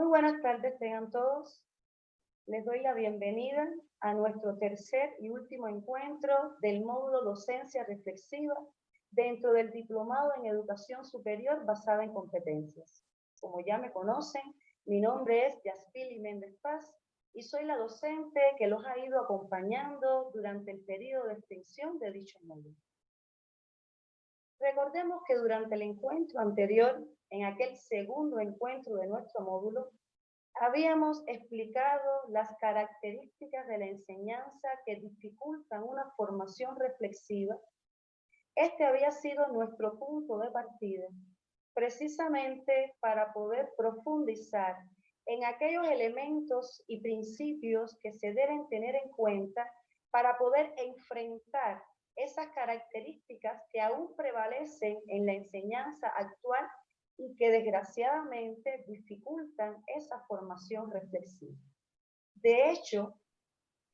Muy buenas tardes tengan todos. Les doy la bienvenida a nuestro tercer y último encuentro del módulo Docencia Reflexiva dentro del Diplomado en Educación Superior basada en competencias. Como ya me conocen, mi nombre es Yaspili Méndez Paz y soy la docente que los ha ido acompañando durante el periodo de extensión de dicho módulo. Recordemos que durante el encuentro anterior, en aquel segundo encuentro de nuestro módulo, habíamos explicado las características de la enseñanza que dificultan una formación reflexiva. Este había sido nuestro punto de partida, precisamente para poder profundizar en aquellos elementos y principios que se deben tener en cuenta para poder enfrentar esas características que aún prevalecen en la enseñanza actual y que desgraciadamente dificultan esa formación reflexiva. De hecho,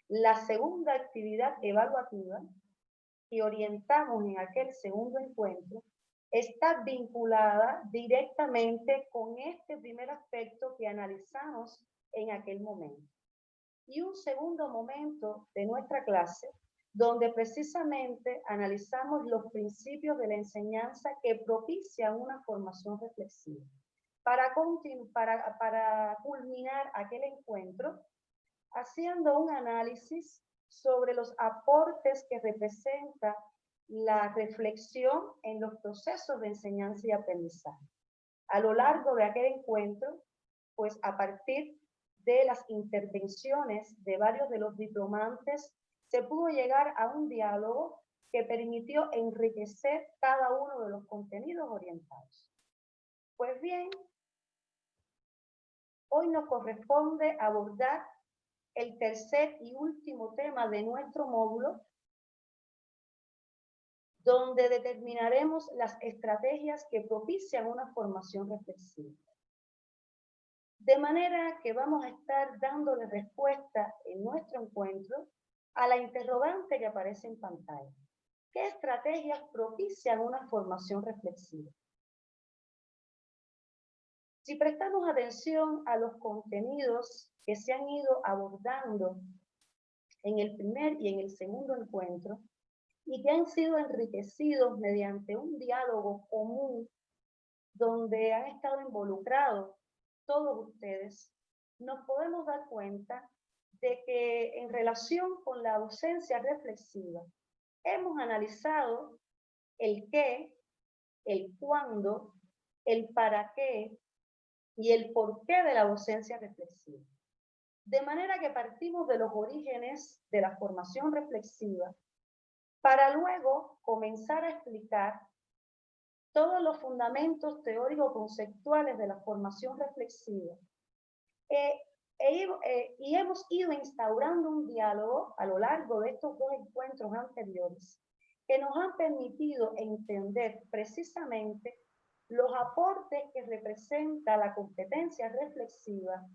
la segunda actividad evaluativa que orientamos en aquel segundo encuentro está vinculada directamente con este primer aspecto que analizamos en aquel momento. Y un segundo momento de nuestra clase donde precisamente analizamos los principios de la enseñanza que propician una formación reflexiva. Para culminar aquel encuentro, haciendo un análisis sobre los aportes que representa la reflexión en los procesos de enseñanza y aprendizaje. A lo largo de aquel encuentro, pues a partir de las intervenciones de varios de los diplomantes, se pudo llegar a un diálogo que permitió enriquecer cada uno de los contenidos orientados. Pues bien, hoy nos corresponde abordar el tercer y último tema de nuestro módulo, donde determinaremos las estrategias que propician una formación reflexiva. De manera que vamos a estar dándole respuesta en nuestro encuentro a la interrogante que aparece en pantalla. ¿Qué estrategias propician una formación reflexiva? Si prestamos atención a los contenidos que se han ido abordando en el primer y en el segundo encuentro y que han sido enriquecidos mediante un diálogo común donde han estado involucrados todos ustedes, nos podemos dar cuenta de que en relación con la docencia reflexiva, hemos analizado el qué, el cuándo, el para qué y el por qué de la docencia reflexiva. De manera que partimos de los orígenes de la formación reflexiva para luego comenzar a explicar todos los fundamentos teórico-conceptuales de la formación reflexiva. Y hemos ido instaurando un diálogo a lo largo de estos dos encuentros anteriores que nos han permitido entender precisamente los aportes que representa la competencia reflexiva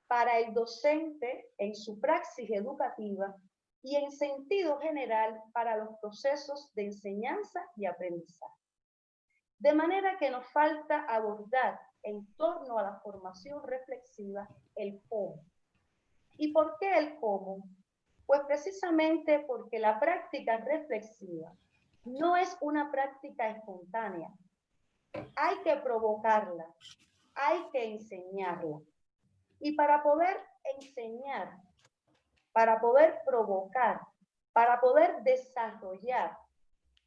para el docente en su praxis educativa y en sentido general para los procesos de enseñanza y aprendizaje. De manera que nos falta abordar en torno a la formación reflexiva el cómo. ¿Y por qué el cómo? Pues precisamente porque la práctica reflexiva no es una práctica espontánea. Hay que provocarla, hay que enseñarla. Y para poder enseñar, para poder provocar, para poder desarrollar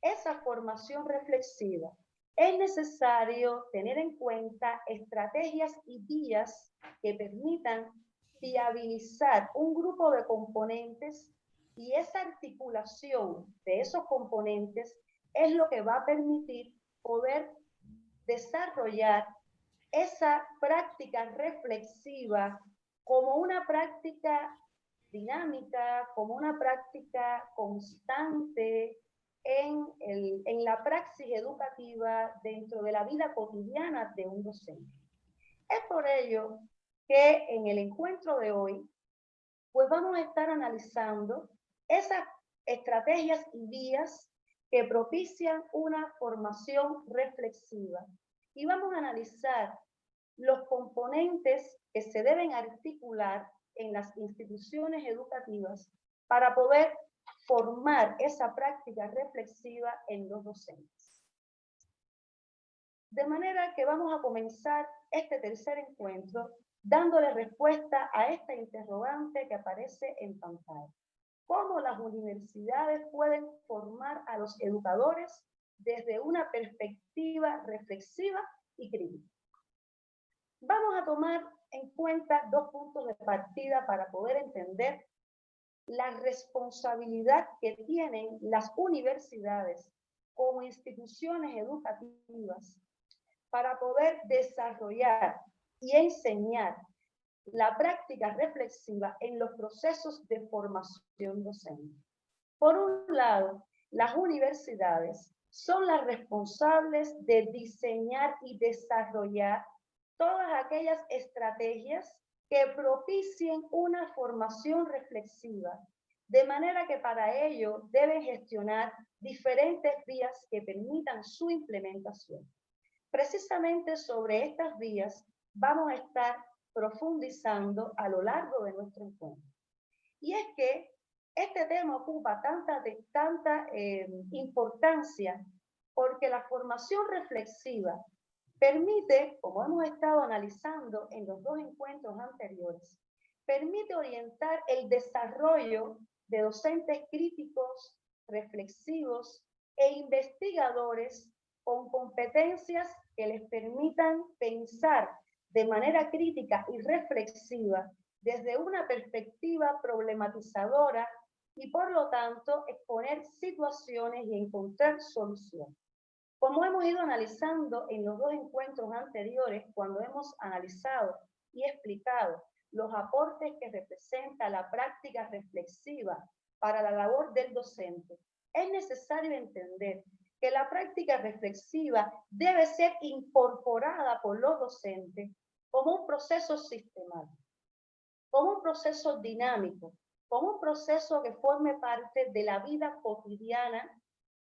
esa formación reflexiva, es necesario tener en cuenta estrategias y vías que permitan viabilizar un grupo de componentes y esa articulación de esos componentes es lo que va a permitir poder desarrollar esa práctica reflexiva como una práctica dinámica, como una práctica constante en la praxis educativa dentro de la vida cotidiana de un docente. Es por ello que en el encuentro de hoy, pues vamos a estar analizando esas estrategias y vías que propician una formación reflexiva. Y vamos a analizar los componentes que se deben articular en las instituciones educativas para poder formar esa práctica reflexiva en los docentes. De manera que vamos a comenzar este tercer encuentro dándole respuesta a esta interrogante que aparece en pantalla. ¿Cómo las universidades pueden formar a los educadores desde una perspectiva reflexiva y crítica? Vamos a tomar en cuenta dos puntos de partida para poder entender la responsabilidad que tienen las universidades como instituciones educativas para poder desarrollar y enseñar la práctica reflexiva en los procesos de formación docente. Por un lado, las universidades son las responsables de diseñar y desarrollar todas aquellas estrategias que propicien una formación reflexiva, de manera que para ello deben gestionar diferentes vías que permitan su implementación. Precisamente sobre estas vías vamos a estar profundizando a lo largo de nuestro encuentro. Y es que este tema ocupa tanta importancia porque la formación reflexiva permite, como hemos estado analizando en los dos encuentros anteriores, permite orientar el desarrollo de docentes críticos, reflexivos e investigadores con competencias que les permitan pensar de manera crítica y reflexiva desde una perspectiva problematizadora y por lo tanto exponer situaciones y encontrar soluciones. Como hemos ido analizando en los dos encuentros anteriores, cuando hemos analizado y explicado los aportes que representa la práctica reflexiva para la labor del docente, es necesario entender que la práctica reflexiva debe ser incorporada por los docentes como un proceso sistemático, como un proceso dinámico, como un proceso que forme parte de la vida cotidiana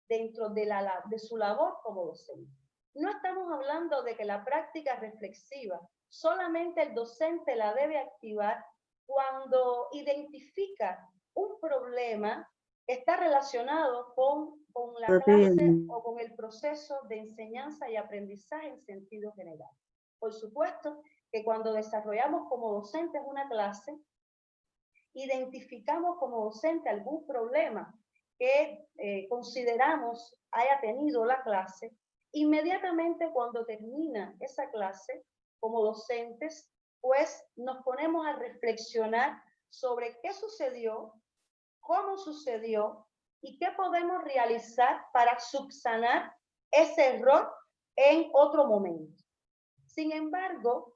dentro de su labor como docente. No estamos hablando de que la práctica reflexiva solamente el docente la debe activar cuando identifica un problema que está relacionado con la clase o con el proceso de enseñanza y aprendizaje en sentido general. Por supuesto que cuando desarrollamos como docentes una clase, identificamos como docente algún problema que consideramos haya tenido la clase, inmediatamente cuando termina esa clase, como docentes, pues nos ponemos a reflexionar sobre qué sucedió, cómo sucedió y qué podemos realizar para subsanar ese error en otro momento. Sin embargo,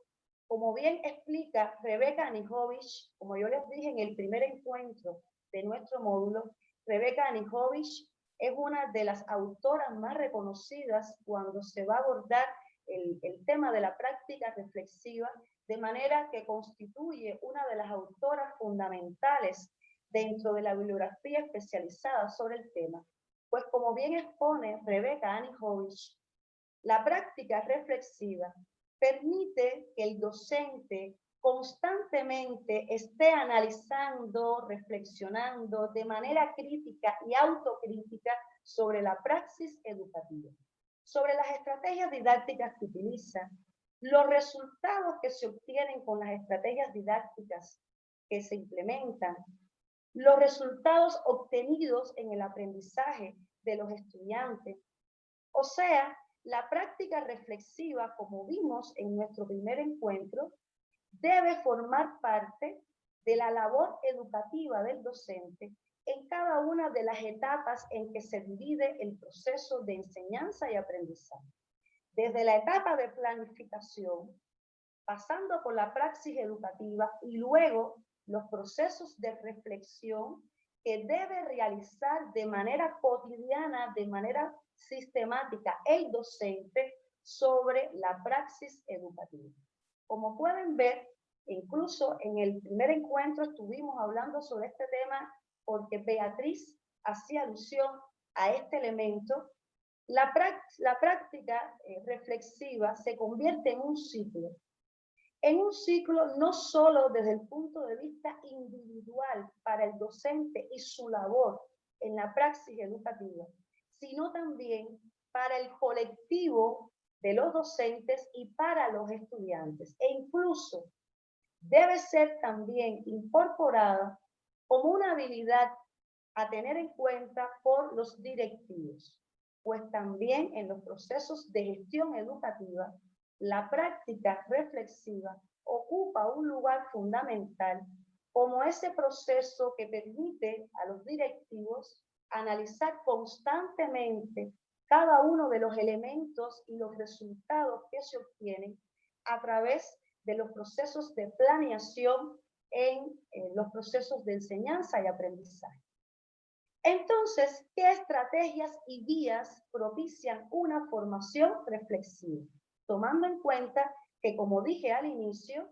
como bien explica Rebecca Anijovic, como yo les dije en el primer encuentro de nuestro módulo, Rebecca Anijovic es una de las autoras más reconocidas cuando se va a abordar el tema de la práctica reflexiva, de manera que constituye una de las autoras fundamentales dentro de la bibliografía especializada sobre el tema. Pues como bien expone Rebecca Anijovic, la práctica reflexiva permite que el docente constantemente esté analizando, reflexionando de manera crítica y autocrítica sobre la praxis educativa, sobre las estrategias didácticas que utiliza, los resultados que se obtienen con las estrategias didácticas que se implementan, los resultados obtenidos en el aprendizaje de los estudiantes. O sea, la práctica reflexiva, como vimos en nuestro primer encuentro, debe formar parte de la labor educativa del docente en cada una de las etapas en que se divide el proceso de enseñanza y aprendizaje. Desde la etapa de planificación, pasando por la praxis educativa y luego los procesos de reflexión que debe realizar de manera cotidiana, de manera sistemática el docente sobre la praxis educativa. Como pueden ver, incluso en el primer encuentro estuvimos hablando sobre este tema porque Beatriz hacía alusión a este elemento. La práctica reflexiva se convierte en un ciclo en un ciclo no solo desde el punto de vista individual para el docente y su labor en la praxis educativa, sino también para el colectivo de los docentes y para los estudiantes. E incluso debe ser también incorporada como una habilidad a tener en cuenta por los directivos, pues también en los procesos de gestión educativa, la práctica reflexiva ocupa un lugar fundamental como ese proceso que permite a los directivos analizar constantemente cada uno de los elementos y los resultados que se obtienen a través de los procesos de planeación en los procesos de enseñanza y aprendizaje. Entonces, ¿qué estrategias y vías propician una formación reflexiva? Tomando en cuenta que, como dije al inicio,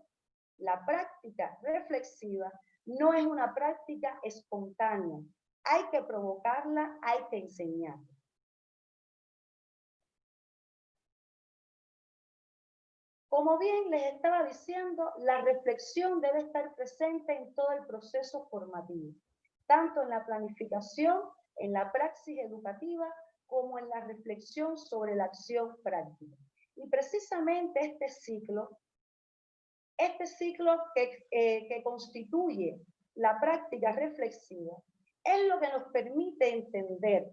la práctica reflexiva no es una práctica espontánea. Hay que provocarla, hay que enseñarla. Como bien les estaba diciendo, la reflexión debe estar presente en todo el proceso formativo, tanto en la planificación, en la praxis educativa, como en la reflexión sobre la acción práctica. Y precisamente este ciclo que constituye la práctica reflexiva es lo que nos permite entender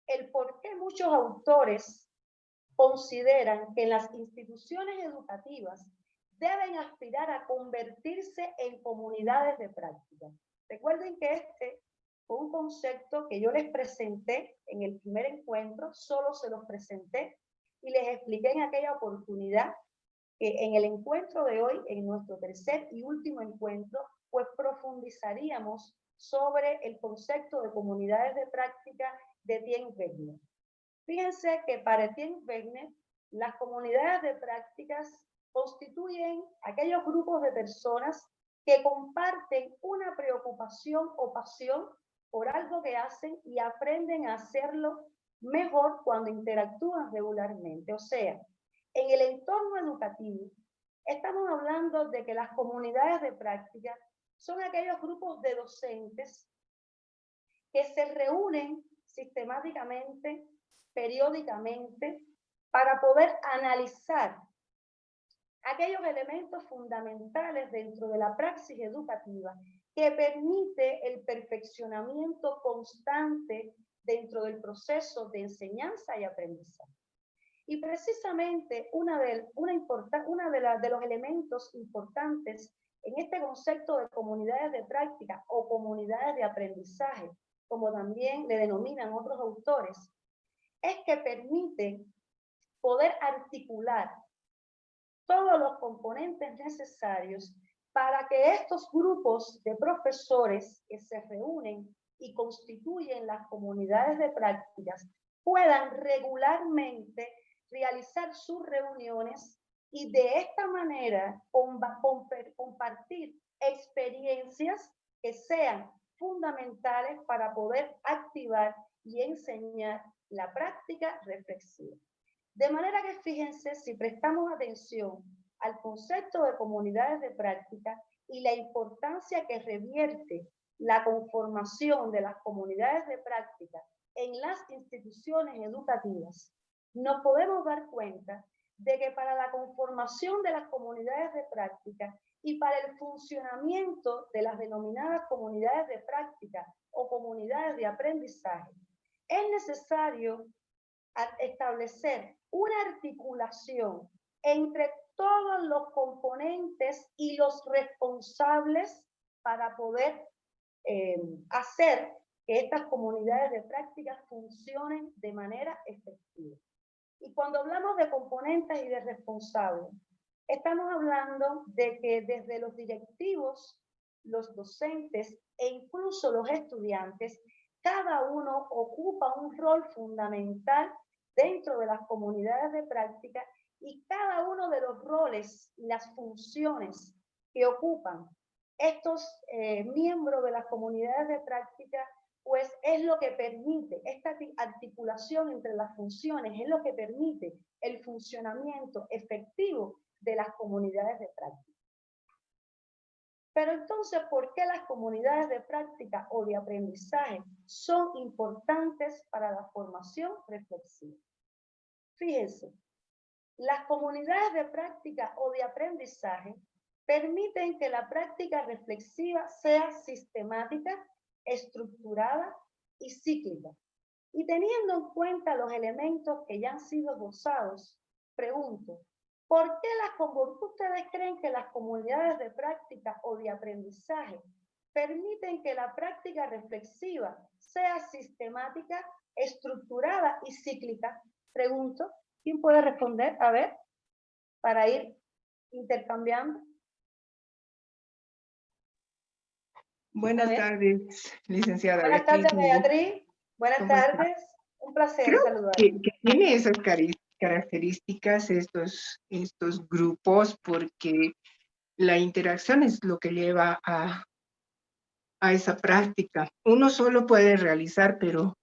el por qué muchos autores consideran que las instituciones educativas deben aspirar a convertirse en comunidades de práctica. Recuerden que este fue un concepto que yo les presenté en el primer encuentro, solo se los presenté y les expliqué en aquella oportunidad que en el encuentro de hoy, en nuestro tercer y último encuentro, pues profundizaríamos sobre el concepto de comunidades de práctica de Etienne Wegener. Fíjense que para Etienne Wegener, las comunidades de prácticas constituyen aquellos grupos de personas que comparten una preocupación o pasión por algo que hacen y aprenden a hacerlo mejor cuando interactúan regularmente. O sea, en el entorno educativo, estamos hablando de que las comunidades de práctica son aquellos grupos de docentes que se reúnen sistemáticamente, periódicamente, para poder analizar aquellos elementos fundamentales dentro de la praxis educativa que permite el perfeccionamiento constante dentro del proceso de enseñanza y aprendizaje. Y precisamente de los elementos importantes en este concepto de comunidades de práctica o comunidades de aprendizaje, como también le denominan otros autores, es que permite poder articular todos los componentes necesarios para que estos grupos de profesores que se reúnen y constituyen las comunidades de prácticas puedan regularmente realizar sus reuniones y de esta manera compartir experiencias que sean fundamentales para poder activar y enseñar la práctica reflexiva. De manera que fíjense, si prestamos atención al concepto de comunidades de práctica y la importancia que revierte la conformación de las comunidades de práctica en las instituciones educativas, nos podemos dar cuenta de que para la conformación de las comunidades de práctica y para el funcionamiento de las denominadas comunidades de práctica o comunidades de aprendizaje, es necesario establecer una articulación entre todos los componentes y los responsables para poder hacer que estas comunidades de práctica funcionen de manera efectiva. Y cuando hablamos de componentes y de responsables, estamos hablando de que desde los directivos, los docentes e incluso los estudiantes, cada uno ocupa un rol fundamental dentro de las comunidades de práctica y cada uno de los roles y las funciones que ocupan estos miembros de las comunidades de práctica, pues es lo que permite, esta articulación entre las funciones es lo que permite el funcionamiento efectivo de las comunidades de práctica. Pero entonces, ¿por qué las comunidades de práctica o de aprendizaje son importantes para la formación reflexiva? Fíjense, las comunidades de práctica o de aprendizaje permiten que la práctica reflexiva sea sistemática, estructurada y cíclica. Y teniendo en cuenta los elementos que ya han sido esbozados, pregunto, ¿por qué ustedes creen que las comunidades de práctica o de aprendizaje permiten que la práctica reflexiva sea sistemática, estructurada y cíclica? Pregunto, ¿quién puede responder? A ver, para ir intercambiando. Buenas tardes, licenciada. Buenas tardes, Beatriz. Buenas ¿Cómo está? tardes. Un placer Creo saludar. que tiene esas características estos grupos, porque la interacción es lo que lleva a esa práctica. Uno solo puede realizar, pero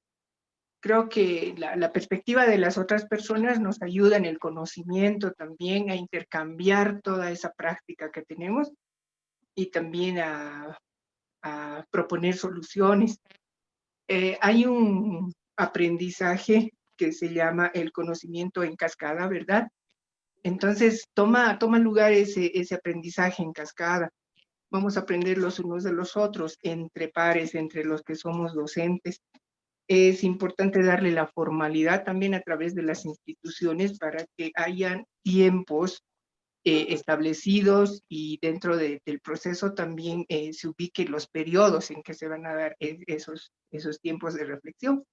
creo que la perspectiva de las otras personas nos ayuda en el conocimiento también a intercambiar toda esa práctica que tenemos y también a proponer soluciones. Hay un aprendizaje que se llama el conocimiento en cascada, ¿verdad? Entonces, toma lugar ese aprendizaje en cascada. Vamos a aprender los unos de los otros, entre pares, entre los que somos docentes. Es importante darle la formalidad también a través de las instituciones para que hayan tiempos establecidos y dentro del proceso también se ubiquen los periodos en que se van a dar esos tiempos de reflexión.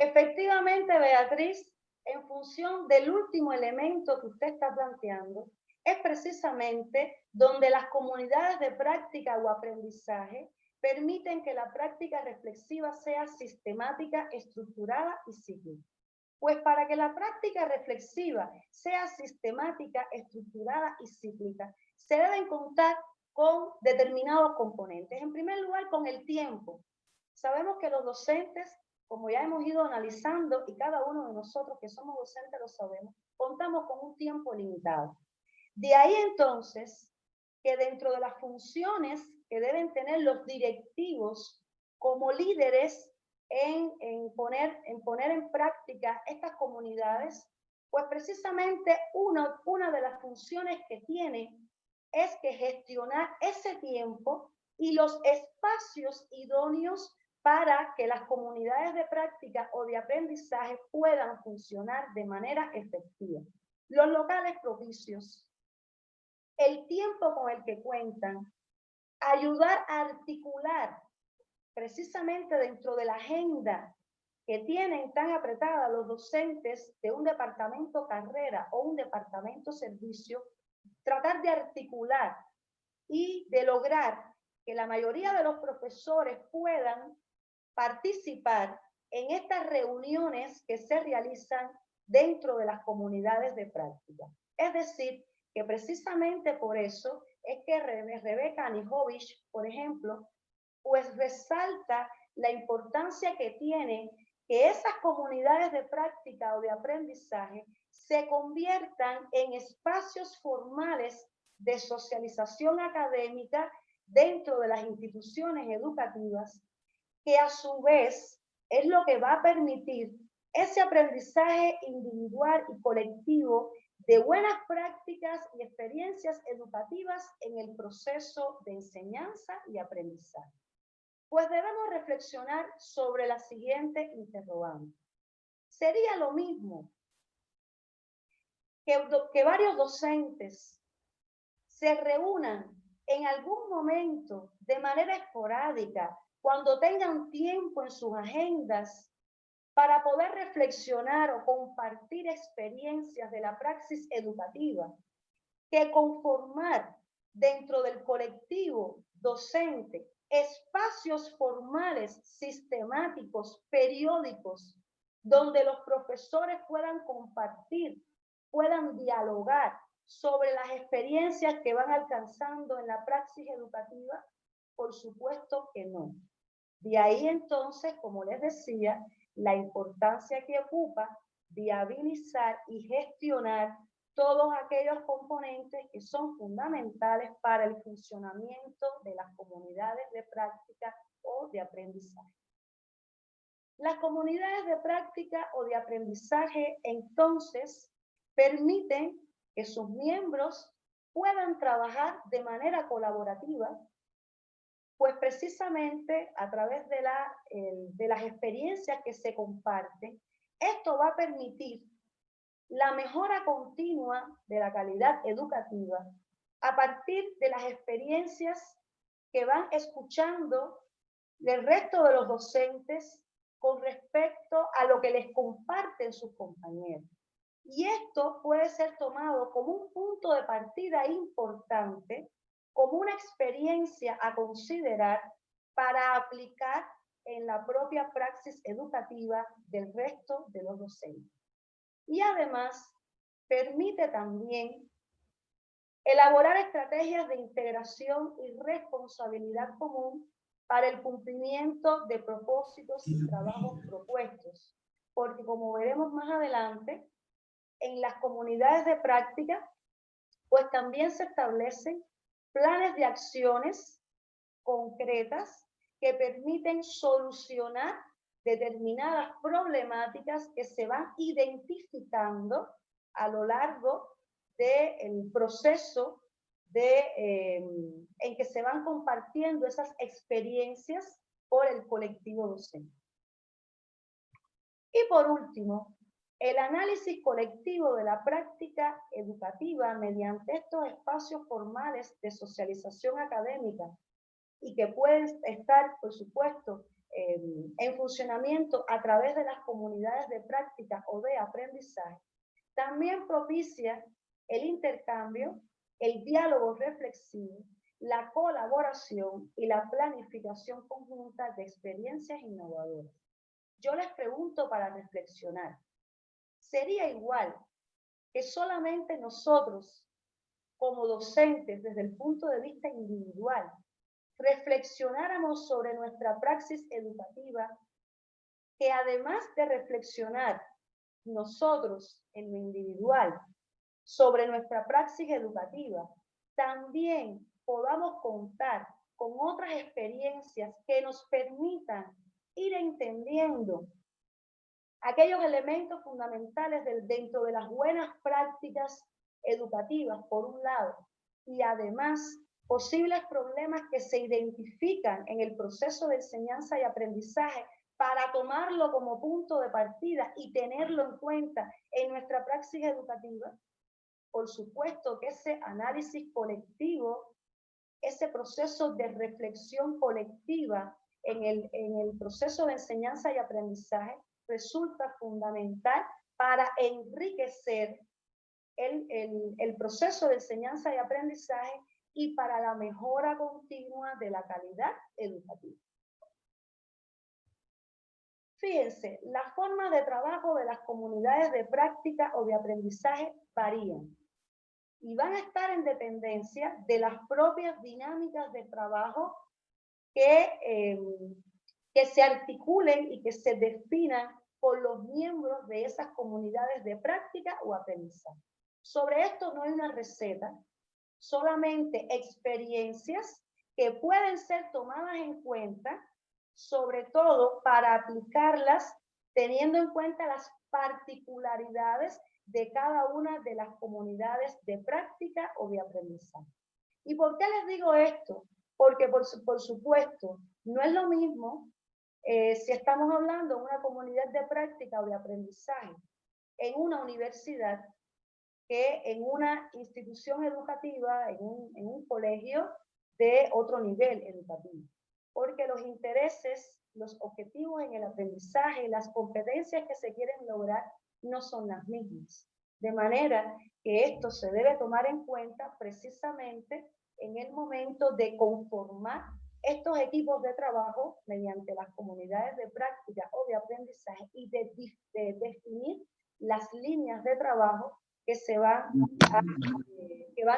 Efectivamente, Beatriz, en función del último elemento que usted está planteando, es precisamente donde las comunidades de práctica o aprendizaje permiten que la práctica reflexiva sea sistemática, estructurada y cíclica. Pues para que la práctica reflexiva sea sistemática, estructurada y cíclica, se deben contar con determinados componentes. En primer lugar, con el tiempo. Sabemos que los docentes, como ya hemos ido analizando, y cada uno de nosotros que somos docentes lo sabemos, contamos con un tiempo limitado. De ahí entonces que dentro de las funciones que deben tener los directivos como líderes en poner en práctica estas comunidades, pues precisamente una de las funciones que tiene es que gestionar ese tiempo y los espacios idóneos para que las comunidades de práctica o de aprendizaje puedan funcionar de manera efectiva. Los locales propicios, el tiempo con el que cuentan, ayudar a articular precisamente dentro de la agenda que tienen tan apretada los docentes de un departamento carrera o un departamento servicio, tratar de articular y de lograr que la mayoría de los profesores puedan participar en estas reuniones que se realizan dentro de las comunidades de práctica. Es decir, que precisamente por eso es que Rebeca Anijovic, por ejemplo, pues resalta la importancia que tiene que esas comunidades de práctica o de aprendizaje se conviertan en espacios formales de socialización académica dentro de las instituciones educativas, que a su vez es lo que va a permitir ese aprendizaje individual y colectivo de buenas prácticas y experiencias educativas en el proceso de enseñanza y aprendizaje. Pues debemos reflexionar sobre la siguiente interrogante. ¿Sería lo mismo que varios docentes se reúnan en algún momento de manera esporádica, cuando tengan tiempo en sus agendas, para poder reflexionar o compartir experiencias de la praxis educativa, que conformar dentro del colectivo docente espacios formales, sistemáticos, periódicos, donde los profesores puedan compartir, puedan dialogar sobre las experiencias que van alcanzando en la praxis educativa? Por supuesto que no. De ahí entonces, como les decía, la importancia que ocupa viabilizar y gestionar todos aquellos componentes que son fundamentales para el funcionamiento de las comunidades de práctica o de aprendizaje. Las comunidades de práctica o de aprendizaje, entonces, permiten que sus miembros puedan trabajar de manera colaborativa, pues precisamente a través de las experiencias que se comparten, esto va a permitir la mejora continua de la calidad educativa a partir de las experiencias que van escuchando del resto de los docentes con respecto a lo que les comparten sus compañeros. Y esto puede ser tomado como un punto de partida importante, como una experiencia a considerar para aplicar en la propia praxis educativa del resto de los docentes. Y además permite también elaborar estrategias de integración y responsabilidad común para el cumplimiento de propósitos y trabajos propuestos, porque como veremos más adelante, en las comunidades de práctica, pues también se establecen planes de acciones concretas que permiten solucionar determinadas problemáticas que se van identificando a lo largo del proceso en que se van compartiendo esas experiencias por el colectivo docente. Y por último, el análisis colectivo de la práctica educativa mediante estos espacios formales de socialización académica y que pueden estar, por supuesto, en funcionamiento a través de las comunidades de práctica o de aprendizaje, también propicia el intercambio, el diálogo reflexivo, la colaboración y la planificación conjunta de experiencias innovadoras. Yo les pregunto para reflexionar, ¿sería igual que solamente nosotros, como docentes, desde el punto de vista individual, reflexionáramos sobre nuestra praxis educativa, que además de reflexionar nosotros en lo individual sobre nuestra praxis educativa, también podamos contar con otras experiencias que nos permitan ir entendiendo aquellos elementos fundamentales dentro de las buenas prácticas educativas, por un lado, y además posibles problemas que se identifican en el proceso de enseñanza y aprendizaje para tomarlo como punto de partida y tenerlo en cuenta en nuestra praxis educativa. Por supuesto que ese análisis colectivo, ese proceso de reflexión colectiva en el proceso de enseñanza y aprendizaje resulta fundamental para enriquecer el proceso de enseñanza y aprendizaje y para la mejora continua de la calidad educativa. Fíjense, las formas de trabajo de las comunidades de práctica o de aprendizaje varían y van a estar en dependencia de las propias dinámicas de trabajo que se articulen y que se definan por los miembros de esas comunidades de práctica o aprendizaje. Sobre esto no hay una receta, solamente experiencias que pueden ser tomadas en cuenta, sobre todo para aplicarlas teniendo en cuenta las particularidades de cada una de las comunidades de práctica o de aprendizaje. ¿Y por qué les digo esto? Porque por supuesto, no es lo mismo si estamos hablando de una comunidad de práctica o de aprendizaje en una universidad que en una institución educativa, en un colegio de otro nivel educativo. Porque los intereses, los objetivos en el aprendizaje, las competencias que se quieren lograr no son las mismas. De manera que esto se debe tomar en cuenta precisamente en el momento de conformar estos equipos de trabajo mediante las comunidades de práctica o de aprendizaje y de definir las líneas de trabajo que van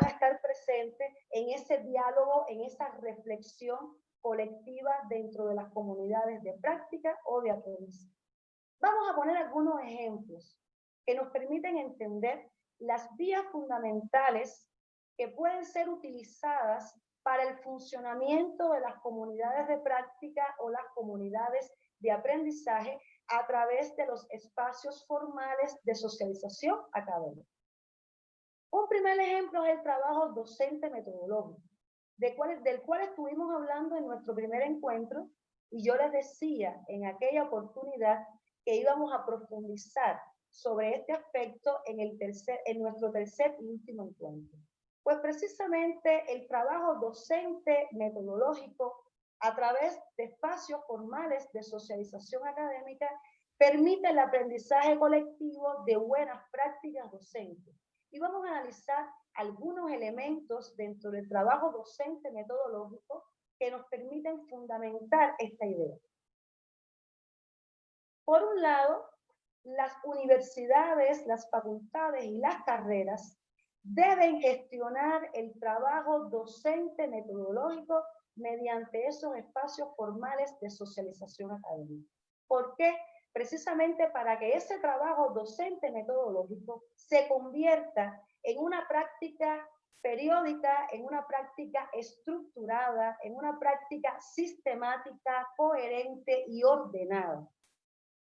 a estar presentes en ese diálogo, en esa reflexión colectiva dentro de las comunidades de práctica o de aprendizaje. Vamos a poner algunos ejemplos que nos permiten entender las vías fundamentales que pueden ser utilizadas para el funcionamiento de las comunidades de práctica o las comunidades de aprendizaje a través de los espacios formales de socialización académica. Un primer ejemplo es el trabajo docente metodológico, del cual estuvimos hablando en nuestro primer encuentro, y yo les decía en aquella oportunidad que íbamos a profundizar sobre este aspecto en nuestro tercer y último encuentro. Pues precisamente el trabajo docente metodológico a través de espacios formales de socialización académica permite el aprendizaje colectivo de buenas prácticas docentes. Y vamos a analizar algunos elementos dentro del trabajo docente metodológico que nos permiten fundamentar esta idea. Por un lado, las universidades, las facultades y las carreras deben gestionar el trabajo docente metodológico mediante esos espacios formales de socialización académica. ¿Por qué? Precisamente para que ese trabajo docente metodológico se convierta en una práctica periódica, en una práctica estructurada, en una práctica sistemática, coherente y ordenada.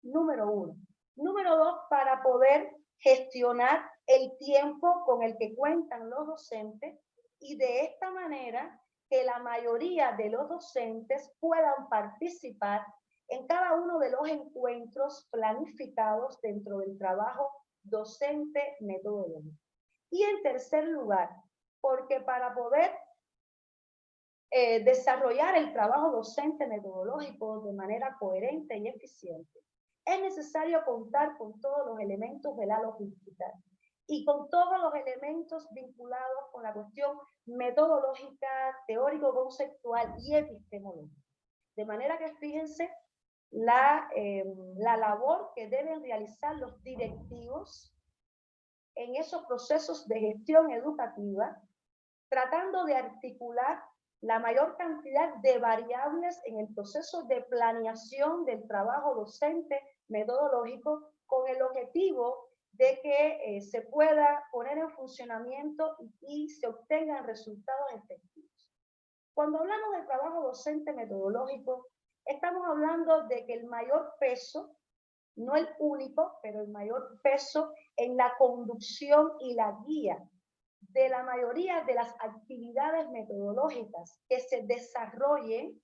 Número uno. Número dos, para poder gestionar el tiempo con el que cuentan los docentes y de esta manera que la mayoría de los docentes puedan participar en cada uno de los encuentros planificados dentro del trabajo docente metodológico. Y en tercer lugar, porque para poder desarrollar el trabajo docente metodológico de manera coherente y eficiente, es necesario contar con todos los elementos de la logística y con todos los elementos vinculados con la cuestión metodológica, teórico-conceptual y epistemológica. De manera que fíjense la labor que deben realizar los directivos en esos procesos de gestión educativa, tratando de articular la mayor cantidad de variables en el proceso de planeación del trabajo docente metodológico con el objetivo de que se pueda poner en funcionamiento y se obtengan resultados efectivos. Cuando hablamos del trabajo docente metodológico, estamos hablando de que el mayor peso, no el único, pero el mayor peso en la conducción y la guía de la mayoría de las actividades metodológicas que se desarrollen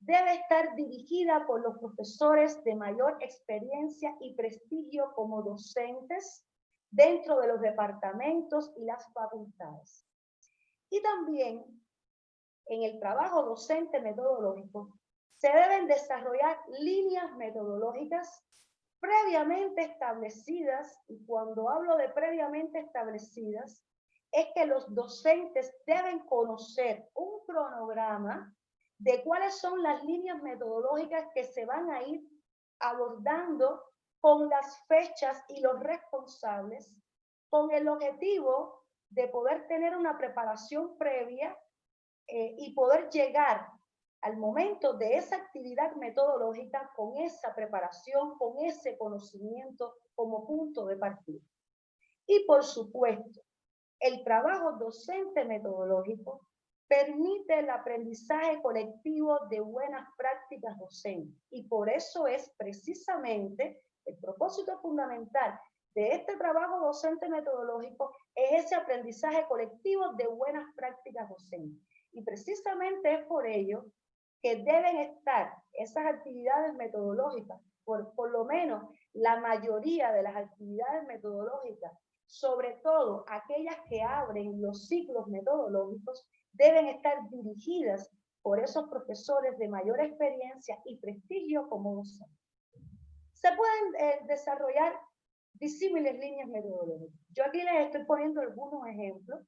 debe estar dirigida por los profesores de mayor experiencia y prestigio como docentes dentro de los departamentos y las facultades. Y también en el trabajo docente metodológico se deben desarrollar líneas metodológicas previamente establecidas, y cuando hablo de previamente establecidas, es que los docentes deben conocer un cronograma de cuáles son las líneas metodológicas que se van a ir abordando con las fechas y los responsables, con el objetivo de poder tener una preparación previa y poder llegar al momento de esa actividad metodológica con esa preparación, con ese conocimiento como punto de partida. Y por supuesto, el trabajo docente metodológico permite el aprendizaje colectivo de buenas prácticas docentes. Y por eso es precisamente el propósito fundamental de este trabajo docente metodológico, es ese aprendizaje colectivo de buenas prácticas docentes. Y precisamente es por ello que deben estar esas actividades metodológicas, por lo menos la mayoría de las actividades metodológicas, sobre todo aquellas que abren los ciclos metodológicos, deben estar dirigidas por esos profesores de mayor experiencia y prestigio como docentes. Se pueden desarrollar disímiles líneas metodológicas. Yo aquí les estoy poniendo algunos ejemplos,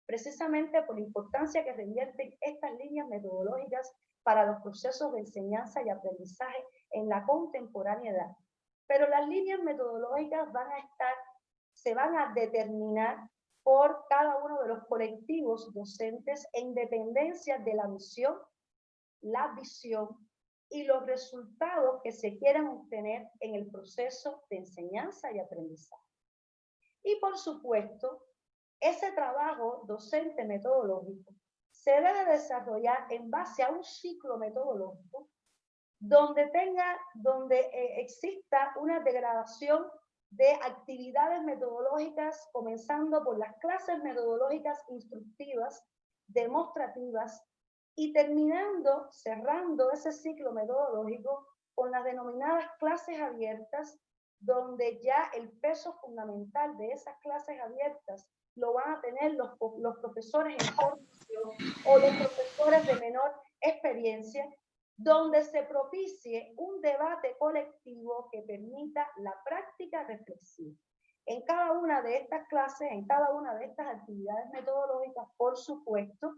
precisamente por la importancia que revierten estas líneas metodológicas para los procesos de enseñanza y aprendizaje en la contemporaneidad. Pero las líneas metodológicas se van a determinar por cada uno de los colectivos docentes en dependencia de la misión, la visión y los resultados que se quieran obtener en el proceso de enseñanza y aprendizaje. Y por supuesto, ese trabajo docente metodológico se debe desarrollar en base a un ciclo metodológico donde exista una degradación de actividades metodológicas, comenzando por las clases metodológicas instructivas, demostrativas, y cerrando ese ciclo metodológico con las denominadas clases abiertas, donde ya el peso fundamental de esas clases abiertas lo van a tener los profesores en formación o los profesores de menor experiencia, donde se propicie un debate colectivo que permita la práctica reflexiva. En cada una de estas clases, en cada una de estas actividades metodológicas, por supuesto,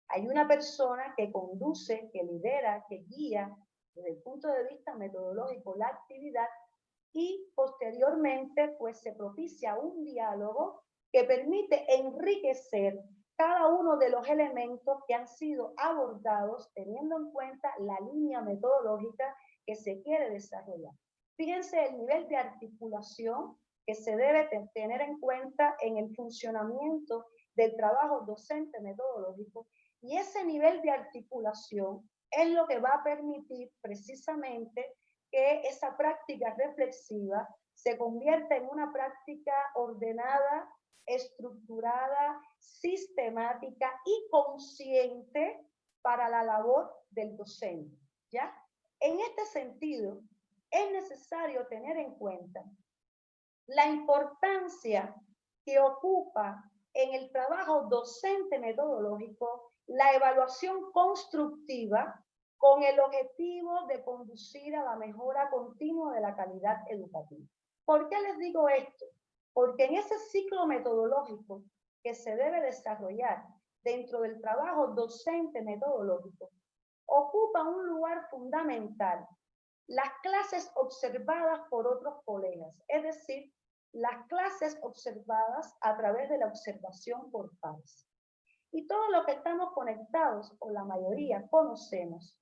hay una persona que conduce, que lidera, que guía desde el punto de vista metodológico la actividad, y posteriormente pues se propicia un diálogo que permite enriquecer cada uno de los elementos que han sido abordados teniendo en cuenta la línea metodológica que se quiere desarrollar. Fíjense el nivel de articulación que se debe tener en cuenta en el funcionamiento del trabajo docente metodológico, y ese nivel de articulación es lo que va a permitir precisamente que esa práctica reflexiva se convierta en una práctica ordenada, estructurada, sistemática y consciente para la labor del docente, ¿ya? En este sentido, es necesario tener en cuenta la importancia que ocupa en el trabajo docente metodológico la evaluación constructiva con el objetivo de conducir a la mejora continua de la calidad educativa. ¿Por qué les digo esto? Porque en ese ciclo metodológico que se debe desarrollar dentro del trabajo docente metodológico, ocupa un lugar fundamental las clases observadas por otros colegas, es decir, las clases observadas a través de la observación por pares. Y todo lo que estamos conectados, o la mayoría, conocemos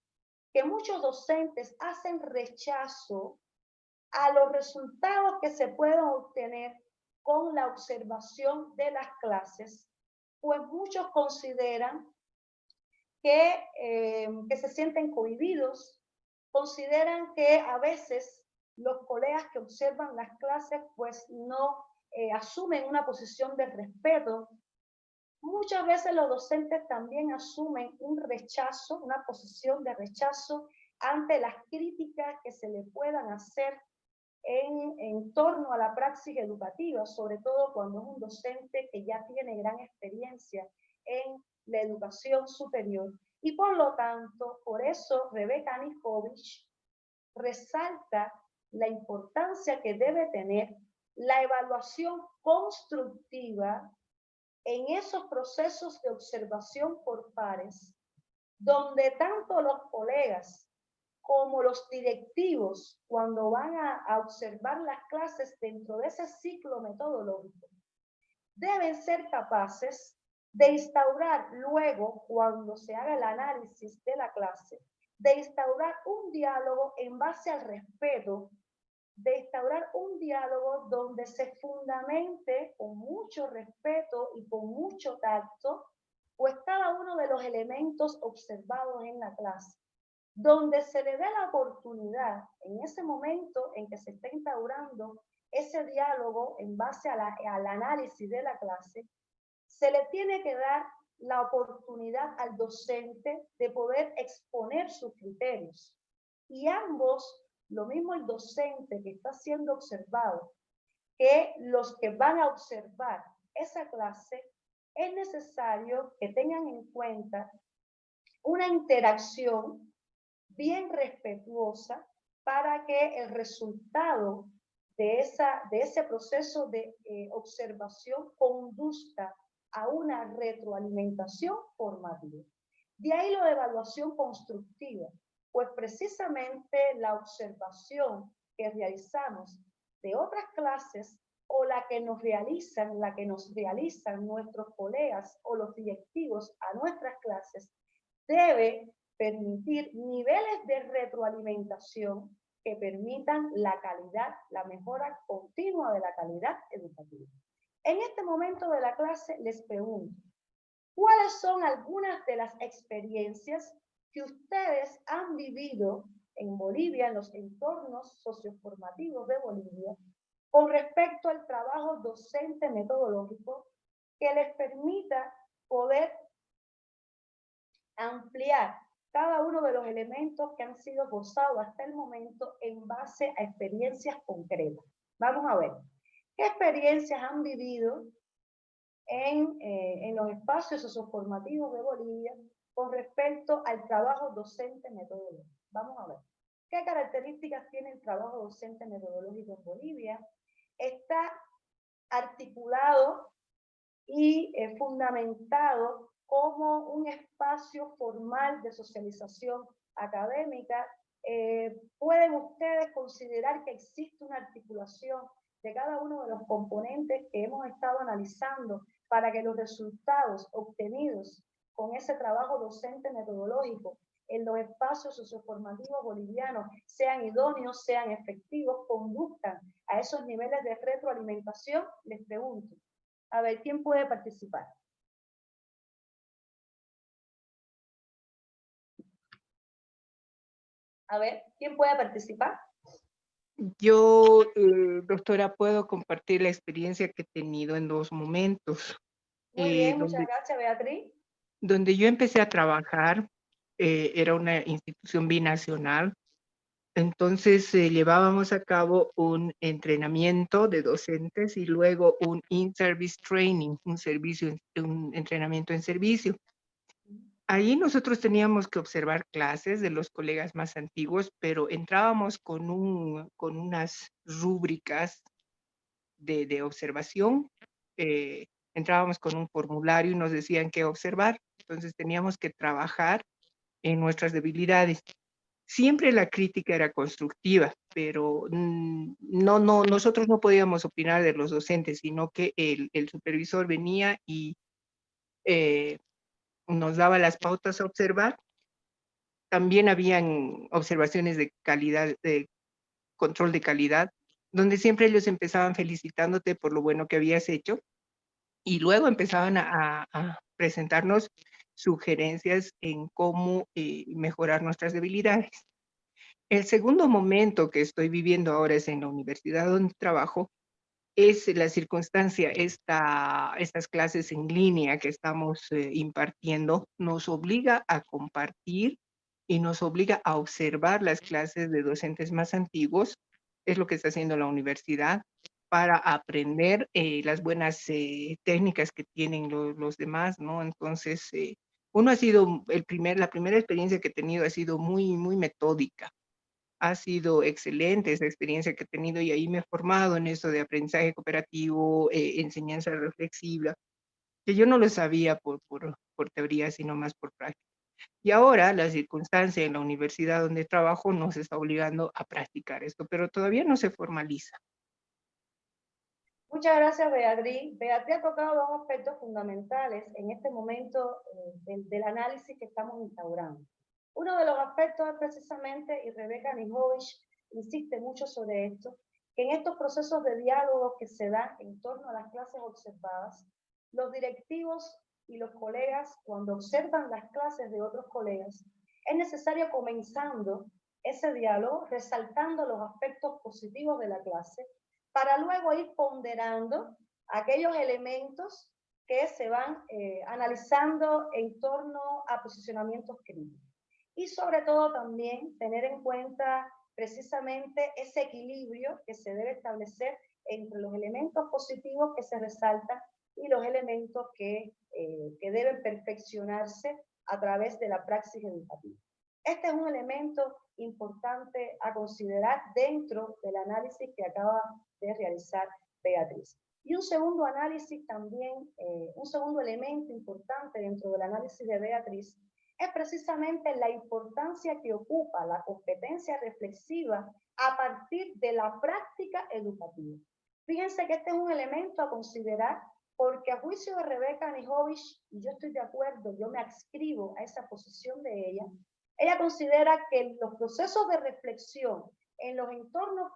que muchos docentes hacen rechazo a los resultados que se pueden obtener con la observación de las clases, pues muchos consideran que se sienten cohibidos, consideran que a veces los colegas que observan las clases pues no asumen una posición de respeto. Muchas veces los docentes también asumen un rechazo, una posición de rechazo ante las críticas que se le puedan hacer en torno a la praxis educativa, sobre todo cuando es un docente que ya tiene gran experiencia en la educación superior. Y por lo tanto, por eso Rebeca Anikovich resalta la importancia que debe tener la evaluación constructiva en esos procesos de observación por pares, donde tanto los colegas como los directivos, cuando van a observar las clases dentro de ese ciclo metodológico, deben ser capaces de instaurar luego, cuando se haga el análisis de la clase, de instaurar un diálogo en base al respeto, de instaurar un diálogo donde se fundamente con mucho respeto y con mucho tacto, pues cada uno de los elementos observados en la clase, donde se le dé la oportunidad en ese momento en que se está instaurando ese diálogo en base al análisis de la clase, se le tiene que dar la oportunidad al docente de poder exponer sus criterios. Y ambos, lo mismo el docente que está siendo observado, que los que van a observar esa clase, es necesario que tengan en cuenta una interacción bien respetuosa para que el resultado de ese proceso de observación conduzca a una retroalimentación formativa. De ahí lo de evaluación constructiva, pues precisamente la observación que realizamos de otras clases o la que nos realizan nuestros colegas o los directivos a nuestras clases, debe permitir niveles de retroalimentación que permitan la calidad, la mejora continua de la calidad educativa. momento de la clase les pregunto, ¿cuáles son algunas de las experiencias que ustedes han vivido en Bolivia, en los entornos socioformativos de Bolivia, con respecto al trabajo docente metodológico que les permita poder ampliar cada uno de los elementos que han sido gozados hasta el momento en base a experiencias concretas? Vamos a ver, ¿qué experiencias han vivido en los espacios socioformativos de Bolivia con respecto al trabajo docente metodológico? Vamos a ver. ¿Qué características tiene el trabajo docente metodológico en Bolivia? Está articulado y fundamentado como un espacio formal de socialización académica. ¿Pueden ustedes considerar que existe una articulación de cada uno de los componentes que hemos estado analizando para que los resultados obtenidos con ese trabajo docente metodológico en los espacios socioformativos bolivianos sean idóneos, sean efectivos, conduzcan a esos niveles de retroalimentación? Les pregunto. A ver, ¿quién puede participar? A ver, ¿quién puede participar? Yo, doctora, puedo compartir la experiencia que he tenido en 2 momentos. Muy bien, muchas Donde, gracias, Beatriz. donde yo empecé a trabajar, era una institución binacional. Entonces llevábamos a cabo un entrenamiento de docentes y luego un in-service training, un entrenamiento en servicio. Ahí nosotros teníamos que observar clases de los colegas más antiguos, pero entrábamos con unas rúbricas de observación. eh, Entrábamos con un formulario y nos decían qué observar. Entonces teníamos que trabajar en nuestras debilidades. Siempre la crítica era constructiva, pero nosotros no podíamos opinar de los docentes, sino que el supervisor venía y eh, nos daba las pautas a observar. También habían observaciones de calidad, de control de calidad, donde siempre ellos empezaban felicitándote por lo bueno que habías hecho y luego empezaban a presentarnos sugerencias en cómo mejorar nuestras debilidades. El segundo momento que estoy viviendo ahora es en la universidad donde trabajo, es la circunstancia, estas clases en línea que estamos impartiendo, nos obliga a compartir y nos obliga a observar las clases de docentes más antiguos, es lo que está haciendo la universidad, para aprender las buenas técnicas que tienen los demás, ¿no? Entonces, uno ha sido, la primera experiencia que he tenido ha sido muy, muy metódica. Ha sido excelente esa experiencia que he tenido y ahí me he formado en eso de aprendizaje cooperativo, enseñanza reflexiva, que yo no lo sabía por teoría, sino más por práctica. Y ahora la circunstancia en la universidad donde trabajo nos está obligando a practicar esto, pero todavía no se formaliza. Muchas gracias, Beatriz. Beatriz ha tocado dos aspectos fundamentales en este momento del análisis que estamos instaurando. Uno de los aspectos es precisamente, y Rebeca Nijovic insiste mucho sobre esto, que en estos procesos de diálogo que se dan en torno a las clases observadas, los directivos y los colegas, cuando observan las clases de otros colegas, es necesario comenzando ese diálogo resaltando los aspectos positivos de la clase para luego ir ponderando aquellos elementos que se van analizando en torno a posicionamientos críticos. Y sobre todo también tener en cuenta precisamente ese equilibrio que se debe establecer entre los elementos positivos que se resaltan y los elementos que deben perfeccionarse a través de la praxis educativa. Este es un elemento importante a considerar dentro del análisis que acaba de realizar Beatriz. Y un segundo análisis también, un segundo elemento importante dentro del análisis de Beatriz es precisamente la importancia que ocupa la competencia reflexiva a partir de la práctica educativa. Fíjense que este es un elemento a considerar porque a juicio de Rebeca Nijovic, y yo estoy de acuerdo, yo me adscribo a esa posición de ella considera que los procesos de reflexión en los entornos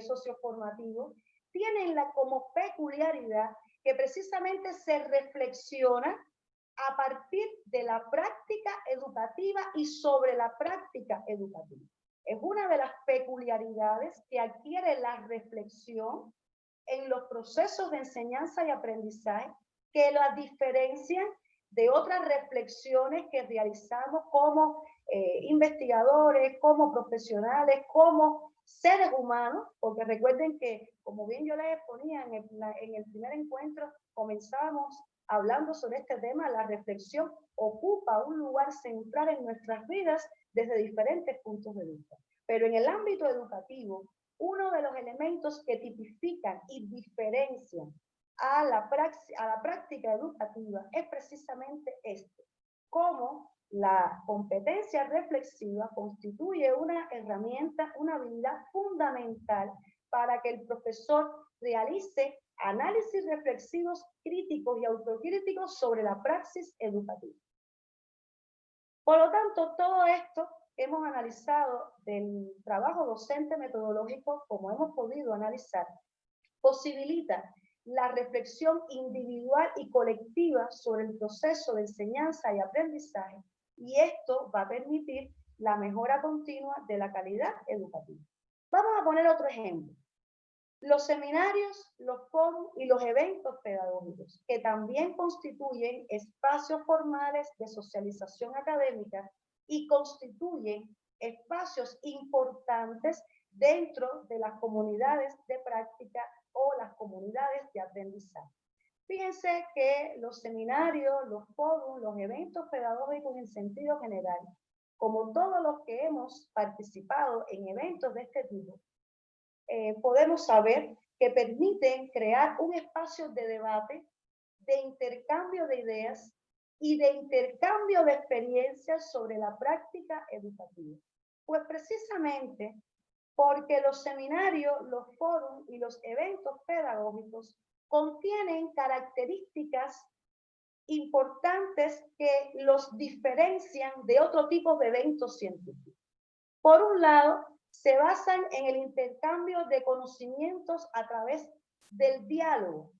socioformativos tienen como peculiaridad que precisamente se reflexiona a partir de la práctica educativa y sobre la práctica educativa. Es una de las peculiaridades que adquiere la reflexión en los procesos de enseñanza y aprendizaje que la diferencian de otras reflexiones que realizamos como investigadores, como profesionales, como seres humanos, porque recuerden que, como bien yo les exponía en el primer encuentro, comenzamos hablando sobre este tema. La reflexión ocupa un lugar central en nuestras vidas desde diferentes puntos de vista. Pero en el ámbito educativo, uno de los elementos que tipifican y diferencian a la práctica educativa es precisamente este: cómo la competencia reflexiva constituye una herramienta, una habilidad fundamental para que el profesor realice análisis reflexivos críticos y autocríticos sobre la praxis educativa. Por lo tanto, todo esto que hemos analizado del trabajo docente metodológico, como hemos podido analizar, posibilita la reflexión individual y colectiva sobre el proceso de enseñanza y aprendizaje, y esto va a permitir la mejora continua de la calidad educativa. Vamos a poner otro ejemplo. Los seminarios, los foros y los eventos pedagógicos, que también constituyen espacios formales de socialización académica y constituyen espacios importantes dentro de las comunidades de práctica o las comunidades de aprendizaje. Fíjense que los seminarios, los foros, los eventos pedagógicos en sentido general, como todos los que hemos participado en eventos de este tipo, podemos saber que permiten crear un espacio de debate, de intercambio de ideas y de intercambio de experiencias sobre la práctica educativa. Pues precisamente porque los seminarios, los foros y los eventos pedagógicos contienen características importantes que los diferencian de otro tipo de eventos científicos. Por un lado, se basan en el intercambio de conocimientos a través del diálogo.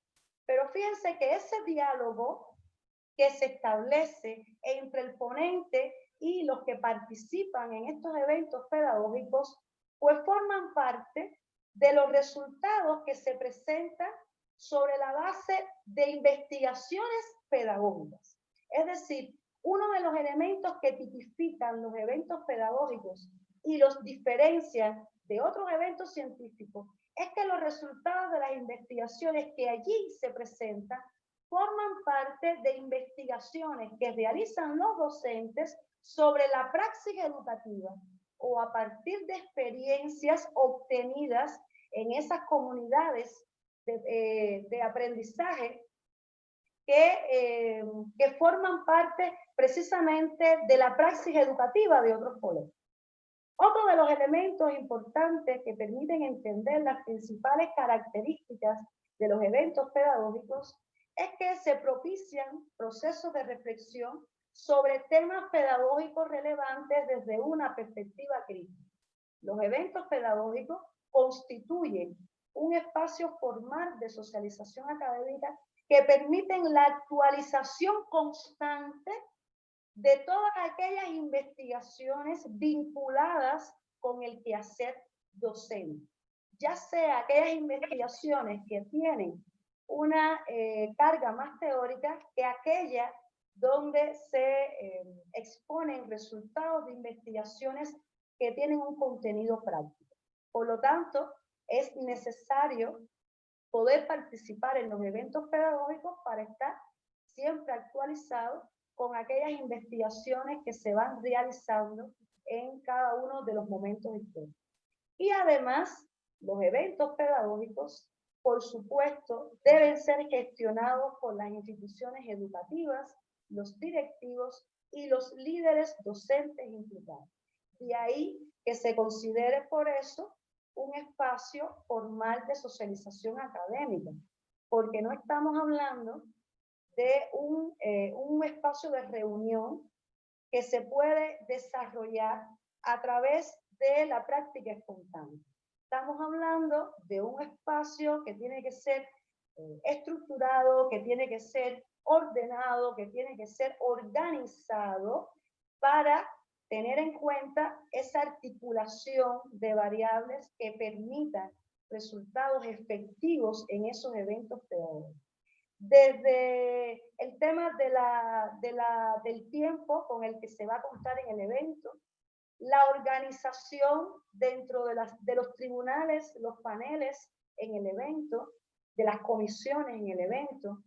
Pero fíjense que ese diálogo que se establece entre el ponente y los que participan en estos eventos pedagógicos, pues forman parte de los resultados que se presentan sobre la base de investigaciones pedagógicas. Es decir, uno de los elementos que tipifican los eventos pedagógicos y los diferencian de otros eventos científicos es que los resultados de las investigaciones que allí se presentan forman parte de investigaciones que realizan los docentes sobre la praxis educativa o a partir de experiencias obtenidas en esas comunidades de aprendizaje que forman parte precisamente de la praxis educativa de otros colegios. Otro de los elementos importantes que permiten entender las principales características de los eventos pedagógicos es que se propician procesos de reflexión sobre temas pedagógicos relevantes desde una perspectiva crítica. Los eventos pedagógicos constituyen un espacio formal de socialización académica que permiten la actualización constante de todas aquellas investigaciones vinculadas con el quehacer docente, ya sea aquellas investigaciones que tienen una carga más teórica que aquella donde se exponen resultados de investigaciones que tienen un contenido práctico. Por lo tanto, es necesario poder participar en los eventos pedagógicos para estar siempre actualizado con aquellas investigaciones que se van realizando en cada uno de los momentos históricos. Y además, los eventos pedagógicos, por supuesto, deben ser gestionados por las instituciones educativas, los directivos y los líderes docentes implicados. De ahí que se considere por eso un espacio formal de socialización académica, porque no estamos hablando de un espacio de reunión que se puede desarrollar a través de la práctica espontánea. Estamos hablando de un espacio que tiene que ser estructurado, que tiene que ser ordenado, que tiene que ser organizado para tener en cuenta esa articulación de variables que permitan resultados efectivos en esos eventos pedagógicos. Desde el tema del tiempo con el que se va a contar en el evento, la organización dentro de los tribunales, los paneles en el evento, de las comisiones en el evento,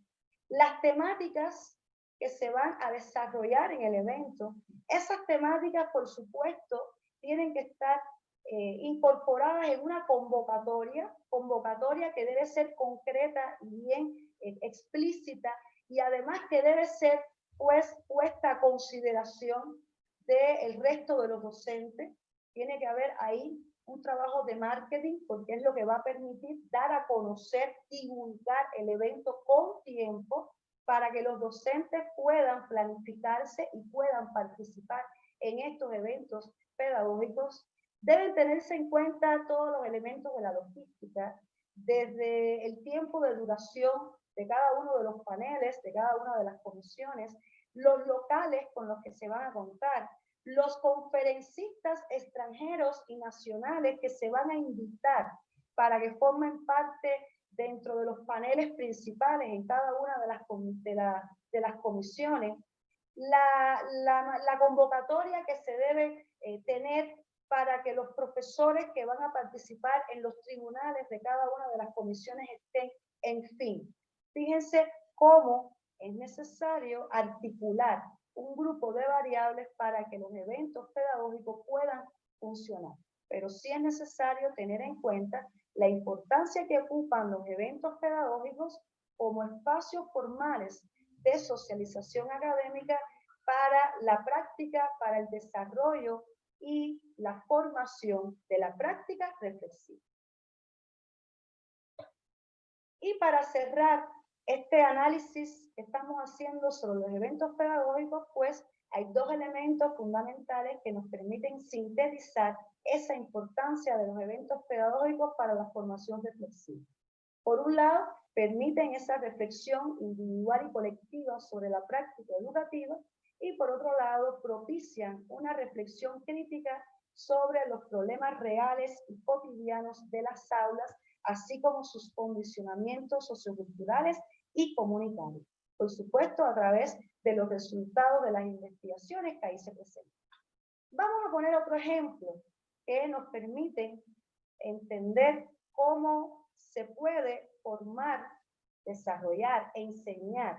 las temáticas que se van a desarrollar en el evento. Esas temáticas, por supuesto, tienen que estar incorporadas en una convocatoria que debe ser concreta y bien explícita, y además que debe ser pues puesta a consideración del resto de los docentes. Tiene que haber ahí un trabajo de marketing, porque es lo que va a permitir dar a conocer, divulgar el evento con tiempo para que los docentes puedan planificarse y puedan participar en estos eventos pedagógicos. Deben tenerse en cuenta todos los elementos de la logística, desde el tiempo de duración de cada uno de los paneles, de cada una de las comisiones, los locales con los que se van a contar, los conferencistas extranjeros y nacionales que se van a invitar para que formen parte dentro de los paneles principales en cada una de las comisiones, la convocatoria que se debe tener para que los profesores que van a participar en los tribunales de cada una de las comisiones estén, en fin. Fíjense cómo es necesario articular un grupo de variables para que los eventos pedagógicos puedan funcionar. Pero sí es necesario tener en cuenta la importancia que ocupan los eventos pedagógicos como espacios formales de socialización académica para la práctica, para el desarrollo y la formación de la práctica reflexiva. Y para cerrar este análisis que estamos haciendo sobre los eventos pedagógicos, pues hay dos elementos fundamentales que nos permiten sintetizar esa importancia de los eventos pedagógicos para la formación reflexiva. Por un lado, permiten esa reflexión individual y colectiva sobre la práctica educativa, y por otro lado, propician una reflexión crítica sobre los problemas reales y cotidianos de las aulas, así como sus condicionamientos socioculturales y comunitarios. Por supuesto, a través de los resultados de las investigaciones que ahí se presentan. Vamos a poner otro ejemplo que nos permite entender cómo se puede formar, desarrollar e enseñar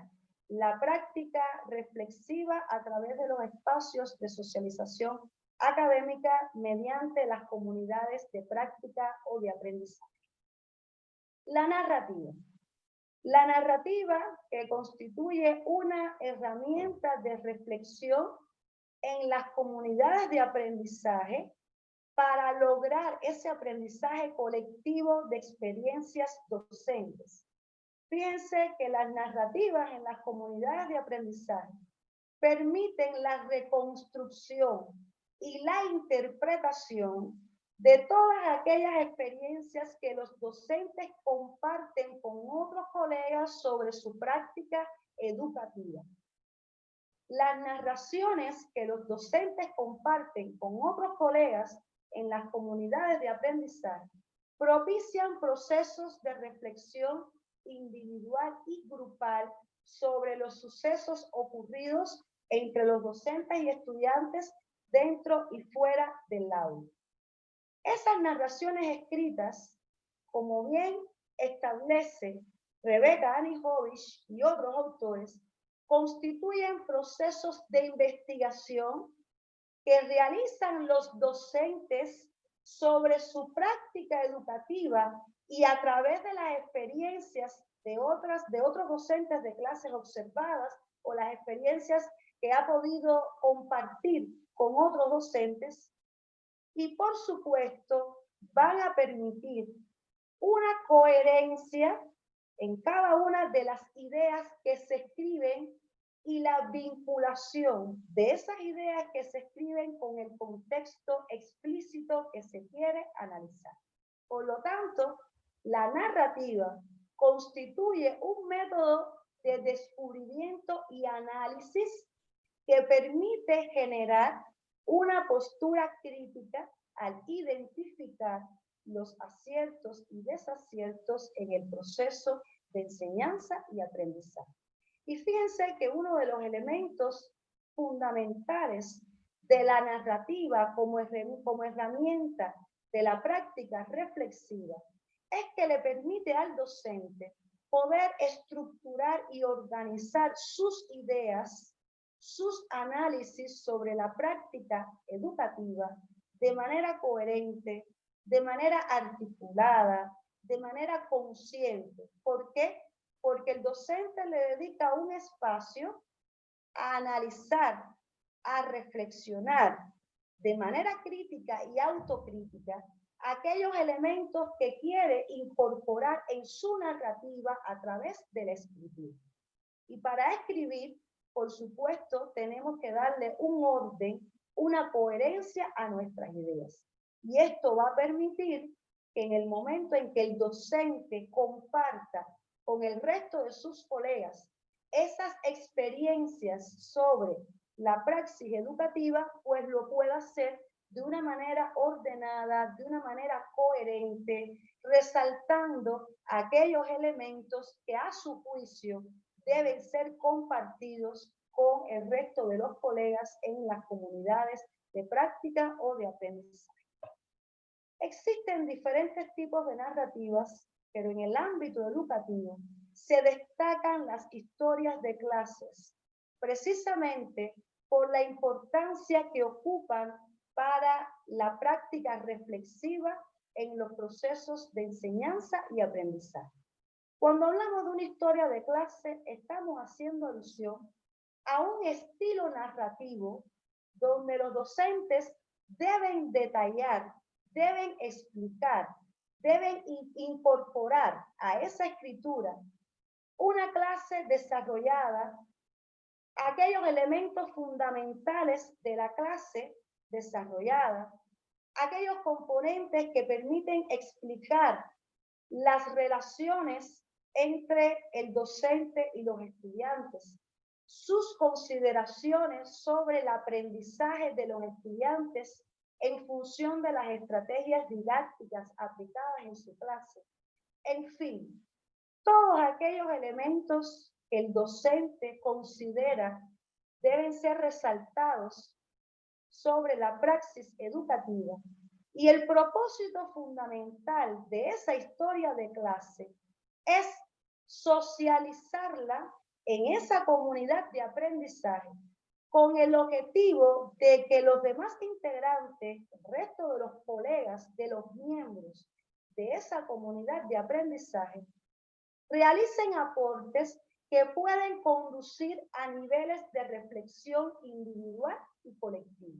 la práctica reflexiva a través de los espacios de socialización académica mediante las comunidades de práctica o de aprendizaje. La narrativa. La narrativa que constituye una herramienta de reflexión en las comunidades de aprendizaje para lograr ese aprendizaje colectivo de experiencias docentes. Fíjense que las narrativas en las comunidades de aprendizaje permiten la reconstrucción y la interpretación de todas aquellas experiencias que los docentes comparten con otros colegas sobre su práctica educativa. Las narraciones que los docentes comparten con otros colegas en las comunidades de aprendizaje propician procesos de reflexión individual y grupal sobre los sucesos ocurridos entre los docentes y estudiantes dentro y fuera del aula. Esas narraciones escritas, como bien establece Rebecca Anijovic y otros autores, constituyen procesos de investigación que realizan los docentes sobre su práctica educativa y a través de las experiencias de otros docentes de clases observadas o las experiencias que ha podido compartir con otros docentes, y por supuesto van a permitir una coherencia en cada una de las ideas que se escriben y la vinculación de esas ideas que se escriben con el contexto explícito que se quiere analizar. Por lo tanto, la narrativa constituye un método de descubrimiento y análisis que permite generar una postura crítica al identificar los aciertos y desaciertos en el proceso de enseñanza y aprendizaje. Y fíjense que uno de los elementos fundamentales de la narrativa como herramienta de la práctica reflexiva es que le permite al docente poder estructurar y organizar sus ideas, sus análisis sobre la práctica educativa de manera coherente, de manera articulada, de manera consciente. ¿Por qué? Porque el docente le dedica un espacio a analizar, a reflexionar de manera crítica y autocrítica aquellos elementos que quiere incorporar en su narrativa a través de la escritura. Y para escribir, por supuesto, tenemos que darle un orden, una coherencia a nuestras ideas. Y esto va a permitir que en el momento en que el docente comparta con el resto de sus colegas esas experiencias sobre la praxis educativa, pues lo pueda hacer de una manera ordenada, de una manera coherente, resaltando aquellos elementos que a su juicio deben ser compartidos con el resto de los colegas en las comunidades de práctica o de aprendizaje. Existen diferentes tipos de narrativas, pero en el ámbito educativo se destacan las historias de clases, precisamente por la importancia que ocupan para la práctica reflexiva en los procesos de enseñanza y aprendizaje. Cuando hablamos de una historia de clase, estamos haciendo alusión a un estilo narrativo donde los docentes deben detallar, deben explicar, deben incorporar a esa escritura una clase desarrollada, aquellos elementos fundamentales de la clase desarrollada, aquellos componentes que permiten explicar las relaciones entre el docente y los estudiantes, sus consideraciones sobre el aprendizaje de los estudiantes en función de las estrategias didácticas aplicadas en su clase. En fin, todos aquellos elementos que el docente considera deben ser resaltados sobre la praxis educativa. Y el propósito fundamental de esa historia de clase es socializarla en esa comunidad de aprendizaje con el objetivo de que los demás integrantes, el resto de los colegas, de los miembros de esa comunidad de aprendizaje, realicen aportes que pueden conducir a niveles de reflexión individual y colectiva.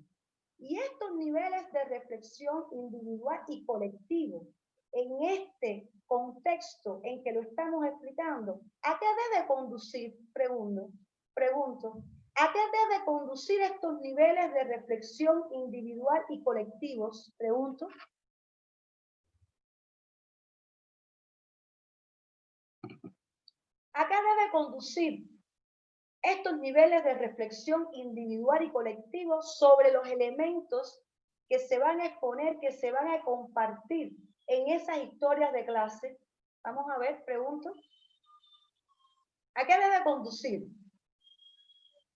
Y estos niveles de reflexión individual y colectivo, en este contexto en que lo estamos explicando, ¿a qué debe conducir? Pregunto, ¿a qué debe conducir estos niveles de reflexión individual y colectivos? Pregunto. ¿A qué debe conducir estos niveles de reflexión individual y colectivo sobre los elementos que se van a exponer, que se van a compartir en esas historias de clase? Vamos a ver, pregunto. ¿A qué debe conducir?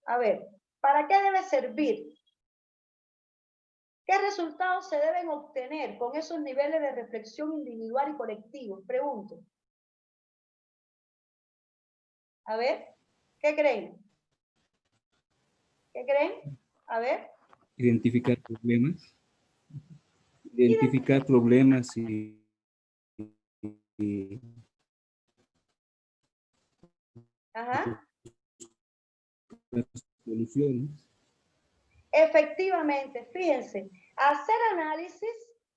A ver, ¿para qué debe servir? ¿Qué resultados se deben obtener con esos niveles de reflexión individual y colectivo? Pregunto. A ver, ¿qué creen? ¿Qué creen? A ver. Identificar problemas. Identificar problemas y Ajá. soluciones. Efectivamente, fíjense, hacer análisis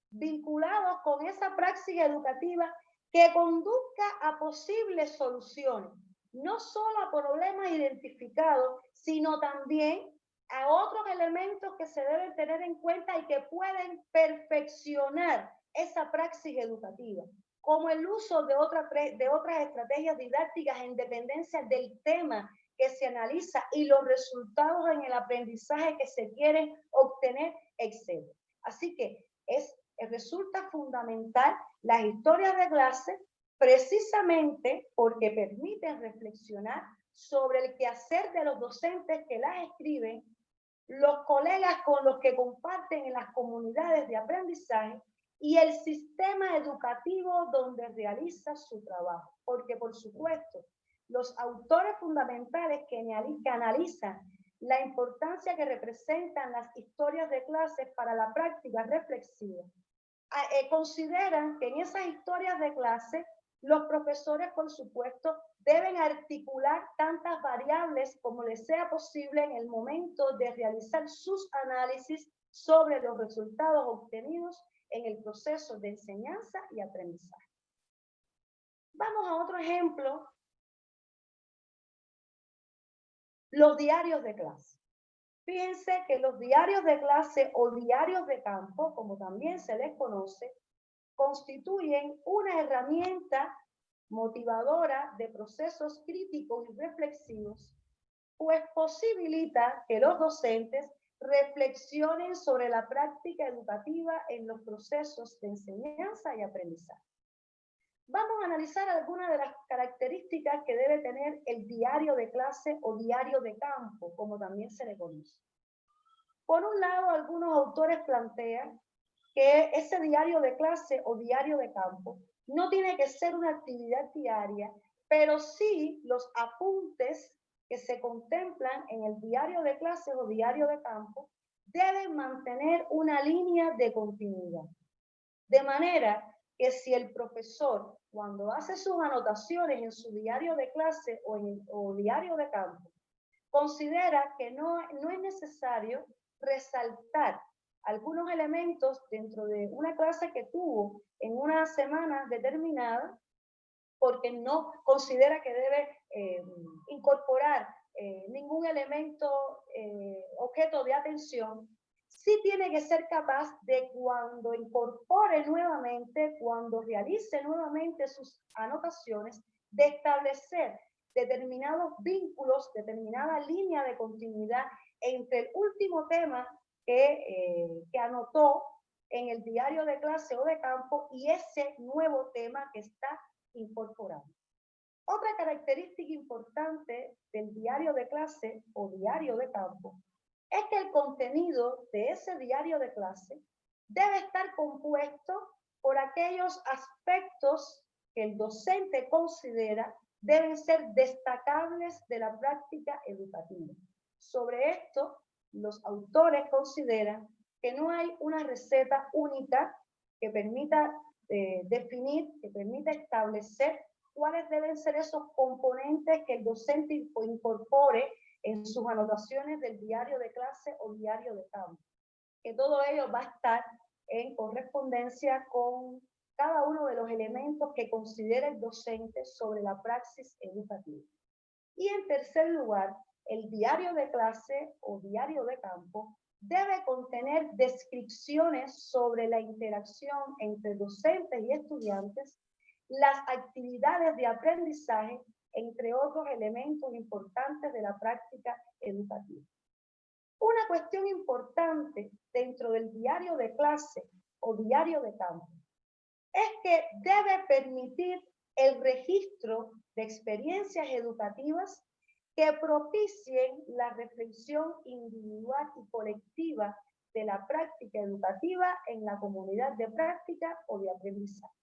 vinculados con esa praxis educativa que conduzca a posibles soluciones, no solo a problemas identificados, sino también a otros elementos que se deben tener en cuenta y que pueden perfeccionar esa praxis educativa. como el uso de otras estrategias didácticas en dependencia del tema que se analiza y los resultados en el aprendizaje que se quieren obtener, etc. Así que resulta fundamental las historias de clase precisamente porque permiten reflexionar sobre el quehacer de los docentes que las escriben, los colegas con los que comparten en las comunidades de aprendizaje y el sistema educativo donde realiza su trabajo. Porque, por supuesto, los autores fundamentales que analizan la importancia que representan las historias de clases para la práctica reflexiva, consideran que en esas historias de clase los profesores, por supuesto, deben articular tantas variables como les sea posible en el momento de realizar sus análisis sobre los resultados obtenidos en el proceso de enseñanza y aprendizaje. Vamos a otro ejemplo. Los diarios de clase. Fíjense que los diarios de clase o diarios de campo, como también se les conoce, constituyen una herramienta motivadora de procesos críticos y reflexivos, pues posibilita que los docentes reflexionen sobre la práctica educativa en los procesos de enseñanza y aprendizaje. Vamos a analizar algunas de las características que debe tener el diario de clase o diario de campo, como también se le conoce. Por un lado, algunos autores plantean que ese diario de clase o diario de campo no tiene que ser una actividad diaria, pero sí los apuntes que se contemplan en el diario de clase o diario de campo deben mantener una línea de continuidad. De manera que si el profesor, cuando hace sus anotaciones en su diario de clase o diario de campo, considera que no es necesario resaltar algunos elementos dentro de una clase que tuvo en una semana determinada, porque no considera que debe incorporar ningún elemento, objeto de atención, sí tiene que ser capaz de, cuando incorpore nuevamente, cuando realice nuevamente sus anotaciones, de establecer determinados vínculos, determinada línea de continuidad entre el último tema que anotó en el diario de clase o de campo y ese nuevo tema que está incorporado. Otra característica importante del diario de clase o diario de campo es que el contenido de ese diario de clase debe estar compuesto por aquellos aspectos que el docente considera deben ser destacables de la práctica educativa. Sobre esto, los autores consideran que no hay una receta única que permita definir, que permita establecer cuáles deben ser esos componentes que el docente incorpore en sus anotaciones del diario de clase o diario de campo. Que todo ello va a estar en correspondencia con cada uno de los elementos que considera el docente sobre la praxis educativa. Y en tercer lugar, el diario de clase o diario de campo debe contener descripciones sobre la interacción entre docentes y estudiantes, las actividades de aprendizaje, entre otros elementos importantes de la práctica educativa. Una cuestión importante dentro del diario de clase o diario de campo es que debe permitir el registro de experiencias educativas que propicien la reflexión individual y colectiva de la práctica educativa en la comunidad de práctica o de aprendizaje.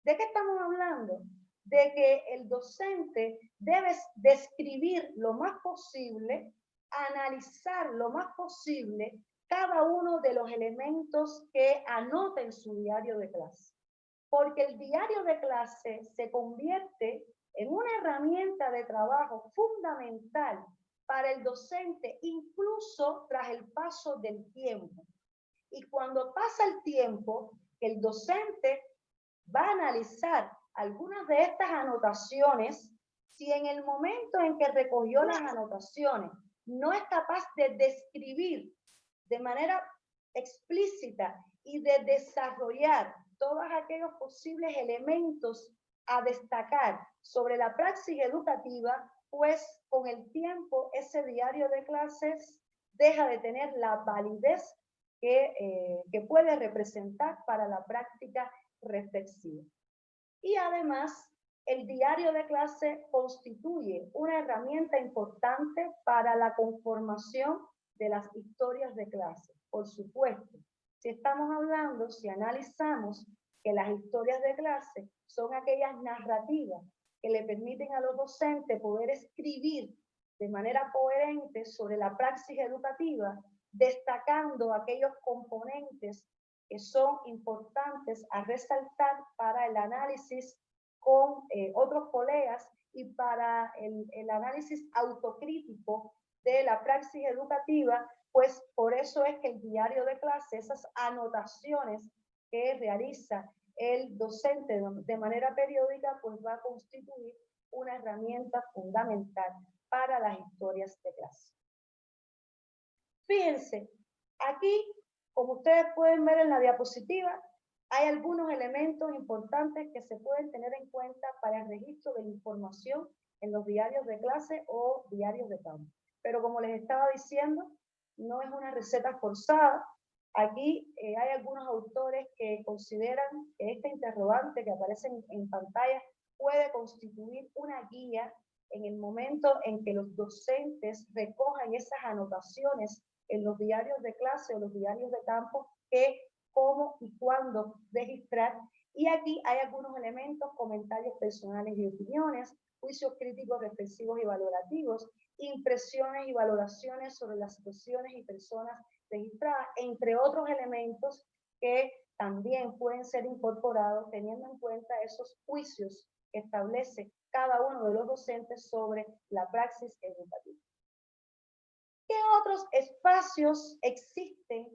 ¿De qué estamos hablando? De que el docente debe describir lo más posible, analizar lo más posible cada uno de los elementos que anota en su diario de clase. Porque el diario de clase se convierte en una herramienta de trabajo fundamental para el docente, incluso tras el paso del tiempo. Y cuando pasa el tiempo, el docente va a analizar algunas de estas anotaciones. Si en el momento en que recogió las anotaciones no es capaz de describir de manera explícita y de desarrollar todos aquellos posibles elementos a destacar sobre la praxis educativa, pues con el tiempo ese diario de clases deja de tener la validez que puede representar para la práctica reflexiva. Y además, el diario de clase constituye una herramienta importante para la conformación de las historias de clase. Por supuesto, si estamos hablando, si analizamos que las historias de clase son aquellas narrativas que le permiten a los docentes poder escribir de manera coherente sobre la praxis educativa, destacando aquellos componentes que son importantes a resaltar para el análisis con otros colegas y para el análisis autocrítico de la praxis educativa, pues por eso es que el diario de clase, esas anotaciones que realiza el docente de manera periódica, pues va a constituir una herramienta fundamental para las historias de clase. Fíjense, aquí, como ustedes pueden ver en la diapositiva, hay algunos elementos importantes que se pueden tener en cuenta para el registro de la información en los diarios de clase o diarios de campo. Pero como les estaba diciendo, no es una receta forzada. Aquí hay algunos autores que consideran que este interrogante que aparece en pantalla puede constituir una guía en el momento en que los docentes recojan esas anotaciones en los diarios de clase o los diarios de campo, que, cómo y cuándo registrar. Y aquí hay algunos elementos: comentarios personales y opiniones, juicios críticos, reflexivos y valorativos, impresiones y valoraciones sobre las situaciones y personas registradas, entre otros elementos que también pueden ser incorporados teniendo en cuenta esos juicios que establece cada uno de los docentes sobre la praxis educativa. ¿Qué otros espacios existen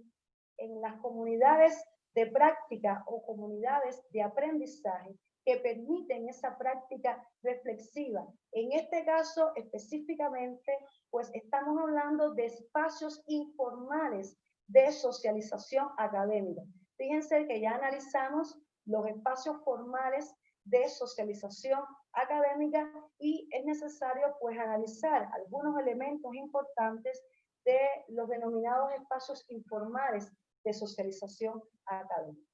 en las comunidades de práctica o comunidades de aprendizaje que permiten esa práctica reflexiva? En este caso específicamente, pues estamos hablando de espacios informales de socialización académica. Fíjense que ya analizamos los espacios formales de socialización académica y es necesario pues analizar algunos elementos importantes de los denominados espacios informales de socialización académica.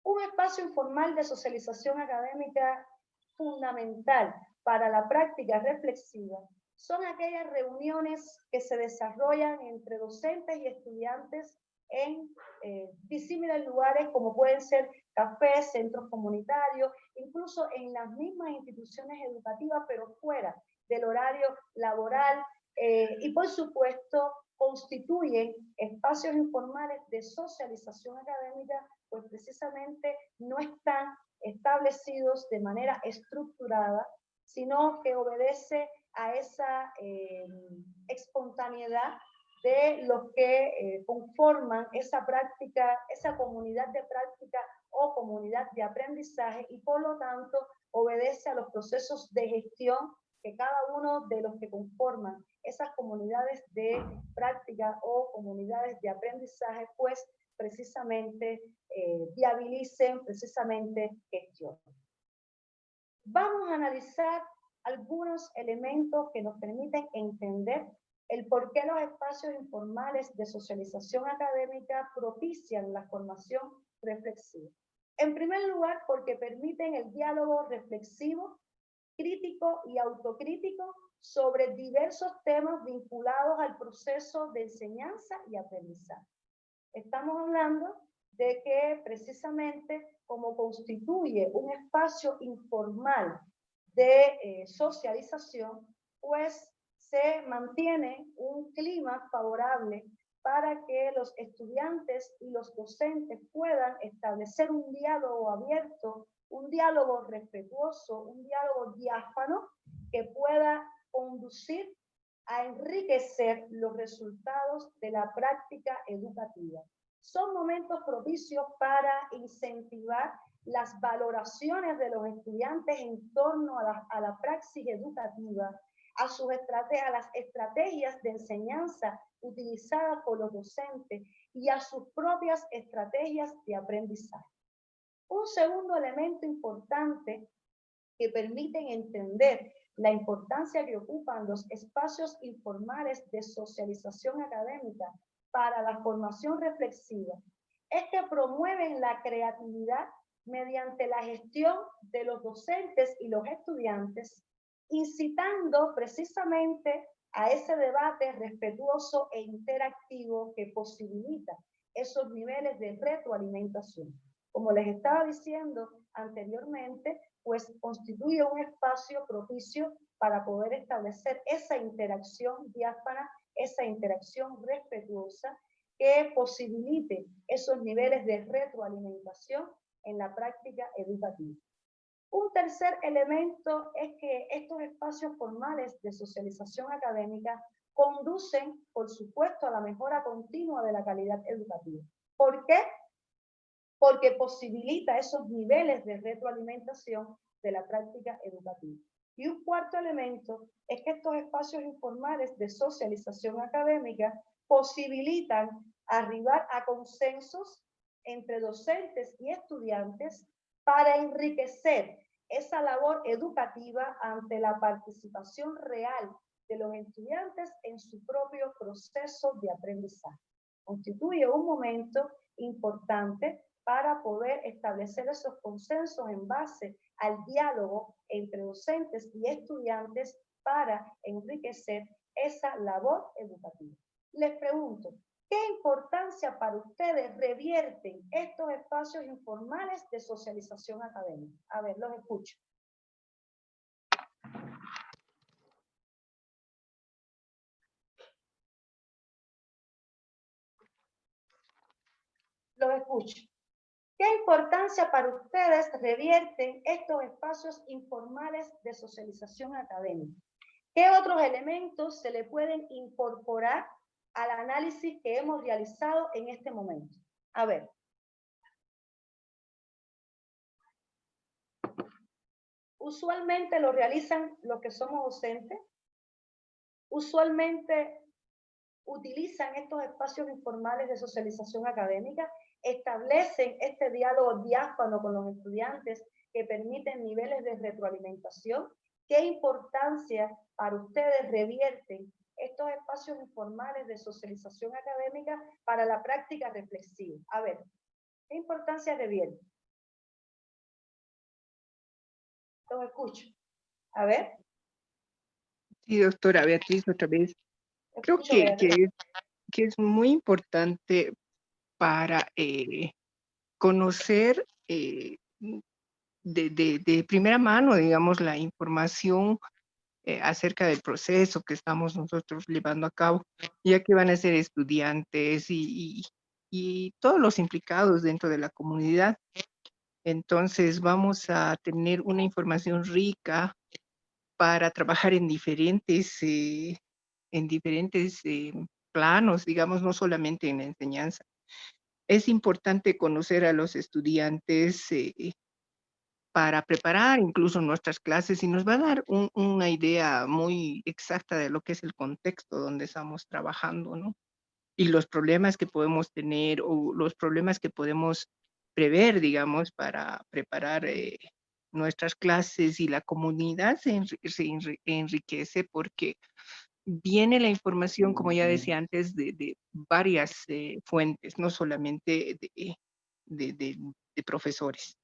Un espacio informal de socialización académica fundamental para la práctica reflexiva son aquellas reuniones que se desarrollan entre docentes y estudiantes en disímiles lugares, como pueden ser cafés, centros comunitarios, incluso en las mismas instituciones educativas, pero fuera del horario laboral, y por supuesto constituyen espacios informales de socialización académica, pues precisamente no están establecidos de manera estructurada, sino que obedece a esa espontaneidad de los que conforman esa práctica, esa comunidad de práctica o comunidad de aprendizaje, y por lo tanto obedece a los procesos de gestión que cada uno de los que conforman esas comunidades de práctica o comunidades de aprendizaje, pues precisamente viabilicen, precisamente gestionen. Vamos a analizar algunos elementos que nos permiten entender el por qué los espacios informales de socialización académica propician la formación reflexiva. En primer lugar, porque permiten el diálogo reflexivo, crítico y autocrítico sobre diversos temas vinculados al proceso de enseñanza y aprendizaje. Estamos hablando de que precisamente como constituye un espacio informal de socialización, pues se mantiene un clima favorable para que los estudiantes y los docentes puedan establecer un diálogo abierto, un diálogo respetuoso, un diálogo diáfano que pueda conducir a enriquecer los resultados de la práctica educativa. Son momentos propicios para incentivar las valoraciones de los estudiantes en torno a la praxis educativa, a las estrategias de enseñanza utilizadas por los docentes y a sus propias estrategias de aprendizaje. Un segundo elemento importante que permiten entender la importancia que ocupan los espacios informales de socialización académica para la formación reflexiva es que promueven la creatividad mediante la gestión de los docentes y los estudiantes, incitando precisamente a ese debate respetuoso e interactivo que posibilita esos niveles de retroalimentación. Como les estaba diciendo anteriormente, pues constituye un espacio propicio para poder establecer esa interacción diáfana, esa interacción respetuosa que posibilite esos niveles de retroalimentación en la práctica educativa. Un tercer elemento es que estos espacios formales de socialización académica conducen, por supuesto, a la mejora continua de la calidad educativa. ¿Por qué? Porque posibilita esos niveles de retroalimentación de la práctica educativa. Y un cuarto elemento es que estos espacios informales de socialización académica posibilitan arribar a consensos entre docentes y estudiantes para enriquecer esa labor educativa ante la participación real de los estudiantes en su propio proceso de aprendizaje. Constituye un momento importante para poder establecer esos consensos en base al diálogo entre docentes y estudiantes para enriquecer esa labor educativa. Les pregunto, ¿qué importancia para ustedes revierten estos espacios informales de socialización académica? A ver, los escucho. Los escucho. ¿Qué importancia para ustedes revierten estos espacios informales de socialización académica? ¿Qué otros elementos se le pueden incorporar al análisis que hemos realizado en este momento? A ver. Usualmente lo realizan los que somos docentes. Usualmente utilizan estos espacios informales de socialización académica, establecen este diálogo diáfano con los estudiantes que permiten niveles de retroalimentación. ¿Qué importancia para ustedes revierten estos espacios informales de socialización académica para la práctica reflexiva? A ver, ¿qué importancia revierten? Los escucho. A ver. Sí, doctora Beatriz, otra vez. Creo que es muy importante para conocer de primera mano, digamos, la información acerca del proceso que estamos nosotros llevando a cabo, ya que van a ser estudiantes y todos los implicados dentro de la comunidad. Entonces vamos a tener una información rica para trabajar en diferentes planos, digamos, no solamente en la enseñanza. Es importante conocer a los estudiantes para preparar incluso nuestras clases y nos va a dar una idea muy exacta de lo que es el contexto donde estamos trabajando, ¿no? Y los problemas que podemos tener o los problemas que podemos prever, digamos, para preparar nuestras clases, y la comunidad se enriquece porque viene la información, como ya decía antes, de varias fuentes, no solamente de profesores.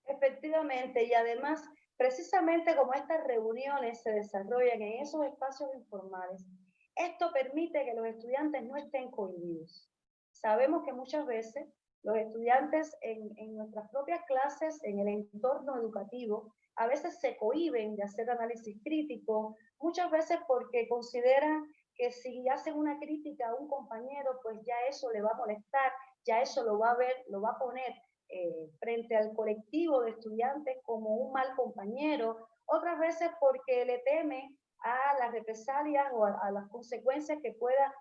Efectivamente, y además, precisamente como estas reuniones se desarrollan en esos espacios informales, esto permite que los estudiantes no estén cohibidos. Sabemos que muchas veces los estudiantes en nuestras propias clases, en el entorno educativo, a veces se cohíben de hacer análisis crítico, muchas veces porque consideran que si hacen una crítica a un compañero, pues ya eso le va a molestar, ya eso lo va a ver, lo va a poner frente al colectivo de estudiantes como un mal compañero, otras veces porque le teme a las represalias o a las consecuencias que pueda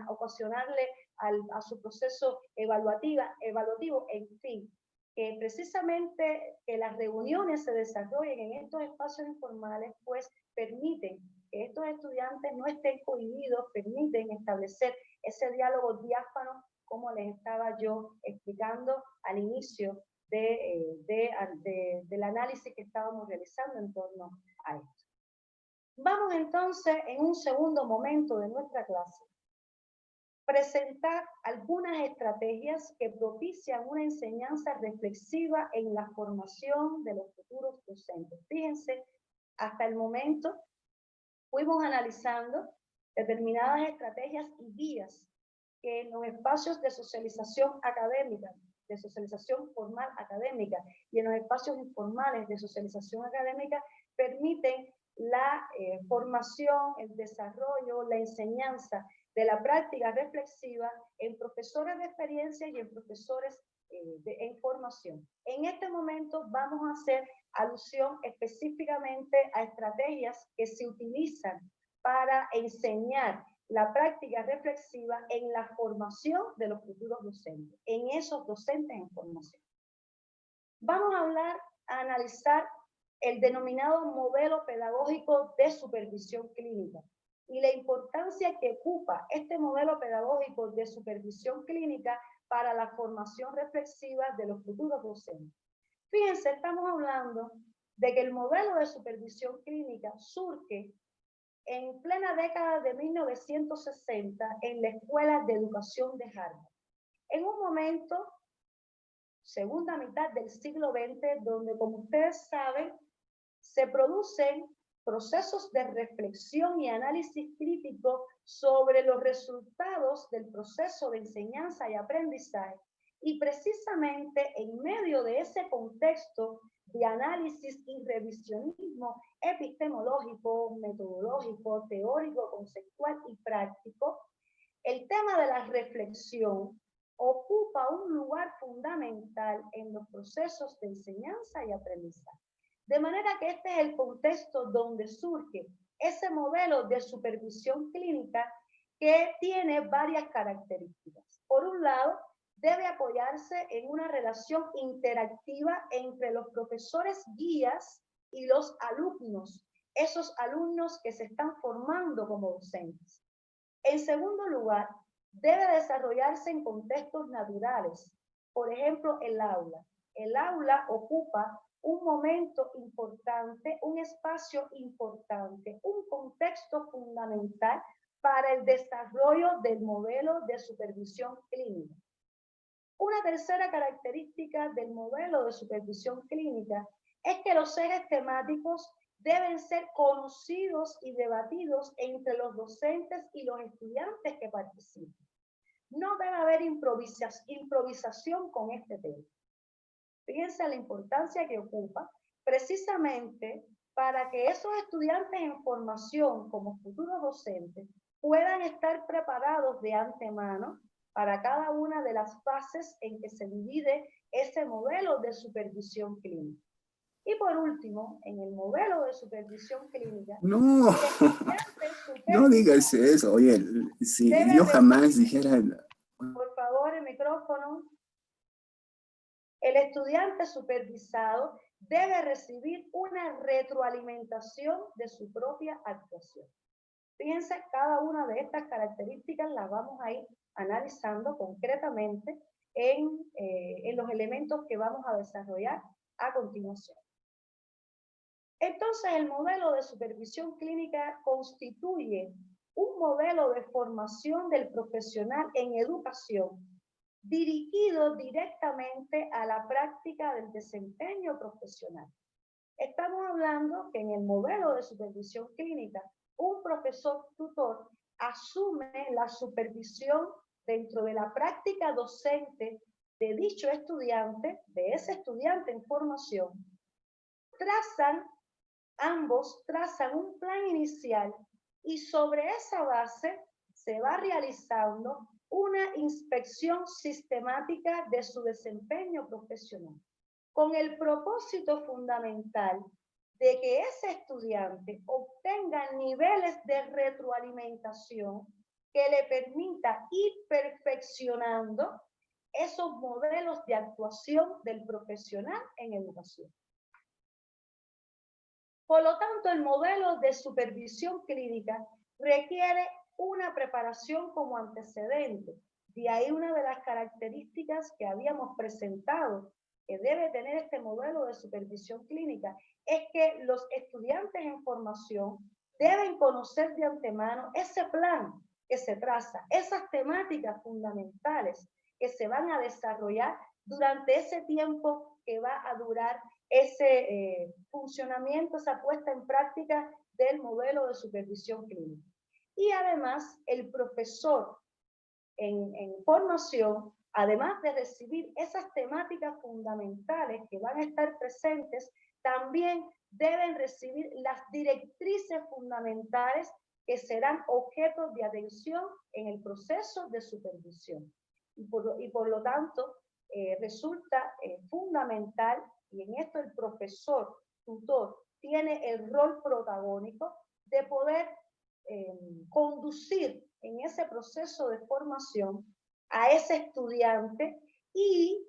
ocasionarle a su proceso evaluativo, en fin. Que precisamente que las reuniones se desarrollen en estos espacios informales, pues permiten que estos estudiantes no estén cohibidos, permiten establecer ese diálogo diáfano como les estaba yo explicando al inicio del análisis que estábamos realizando en torno a esto. Vamos entonces, en un segundo momento de nuestra clase, presentar algunas estrategias que propician una enseñanza reflexiva en la formación de los futuros docentes. Fíjense, hasta el momento fuimos analizando determinadas estrategias y guías que en los espacios de socialización académica, de socialización formal académica y en los espacios informales de socialización académica permiten la formación, el desarrollo, la enseñanza de la práctica reflexiva en profesores de experiencia y en profesores en formación. En este momento vamos a hacer alusión específicamente a estrategias que se utilizan para enseñar la práctica reflexiva en la formación de los futuros docentes, en esos docentes en formación. Vamos a analizar el denominado modelo pedagógico de supervisión clínica y la importancia que ocupa este modelo pedagógico de supervisión clínica para la formación reflexiva de los futuros docentes. Fíjense, estamos hablando de que el modelo de supervisión clínica surge en plena década de 1960 en la Escuela de Educación de Harvard. En un momento, segunda mitad del siglo XX, donde, como ustedes saben, se producen procesos de reflexión y análisis crítico sobre los resultados del proceso de enseñanza y aprendizaje. Y precisamente en medio de ese contexto de análisis y revisionismo epistemológico, metodológico, teórico, conceptual y práctico, el tema de la reflexión ocupa un lugar fundamental en los procesos de enseñanza y aprendizaje. De manera que este es el contexto donde surge ese modelo de supervisión clínica que tiene varias características. Por un lado, debe apoyarse en una relación interactiva entre los profesores guías y los alumnos, esos alumnos que se están formando como docentes. En segundo lugar, debe desarrollarse en contextos naturales, por ejemplo, el aula. El aula ocupa un momento importante, un espacio importante, un contexto fundamental para el desarrollo del modelo de supervisión clínica. Una tercera característica del modelo de supervisión clínica es que los ejes temáticos deben ser conocidos y debatidos entre los docentes y los estudiantes que participan. No debe haber improvisación con este tema. Fíjense la importancia que ocupa precisamente para que esos estudiantes en formación como futuros docentes puedan estar preparados de antemano para cada una de las fases en que se divide ese modelo de supervisión clínica. Y por último, en el modelo de supervisión clínica... No, no digas eso. Oye, si yo jamás dijera... Por favor, el micrófono. El estudiante supervisado debe recibir una retroalimentación de su propia actuación. Fíjense, cada una de estas características las vamos a ir analizando concretamente en los elementos que vamos a desarrollar a continuación. Entonces, el modelo de supervisión clínica constituye un modelo de formación del profesional en educación dirigido directamente a la práctica del desempeño profesional. Estamos hablando que en el modelo de supervisión clínica, un profesor tutor asume la supervisión dentro de la práctica docente de dicho estudiante, de ese estudiante en formación. Ambos trazan un plan inicial y sobre esa base se va realizando una inspección sistemática de su desempeño profesional, con el propósito fundamental de que ese estudiante obtenga niveles de retroalimentación que le permita ir perfeccionando esos modelos de actuación del profesional en educación. Por lo tanto, el modelo de supervisión clínica requiere una preparación como antecedente De ahí una de las características que habíamos presentado que debe tener este modelo de supervisión clínica es que los estudiantes en formación deben conocer de antemano ese plan que se traza, esas temáticas fundamentales que se van a desarrollar durante ese tiempo que va a durar ese funcionamiento, esa puesta en práctica del modelo de supervisión clínica. Y además, el profesor en formación, además de recibir esas temáticas fundamentales que van a estar presentes, también deben recibir las directrices fundamentales que serán objetos de atención en el proceso de supervisión. Y por lo tanto, resulta fundamental, y en esto el profesor, tutor, tiene el rol protagónico de poder conducir en ese proceso de formación a ese estudiante y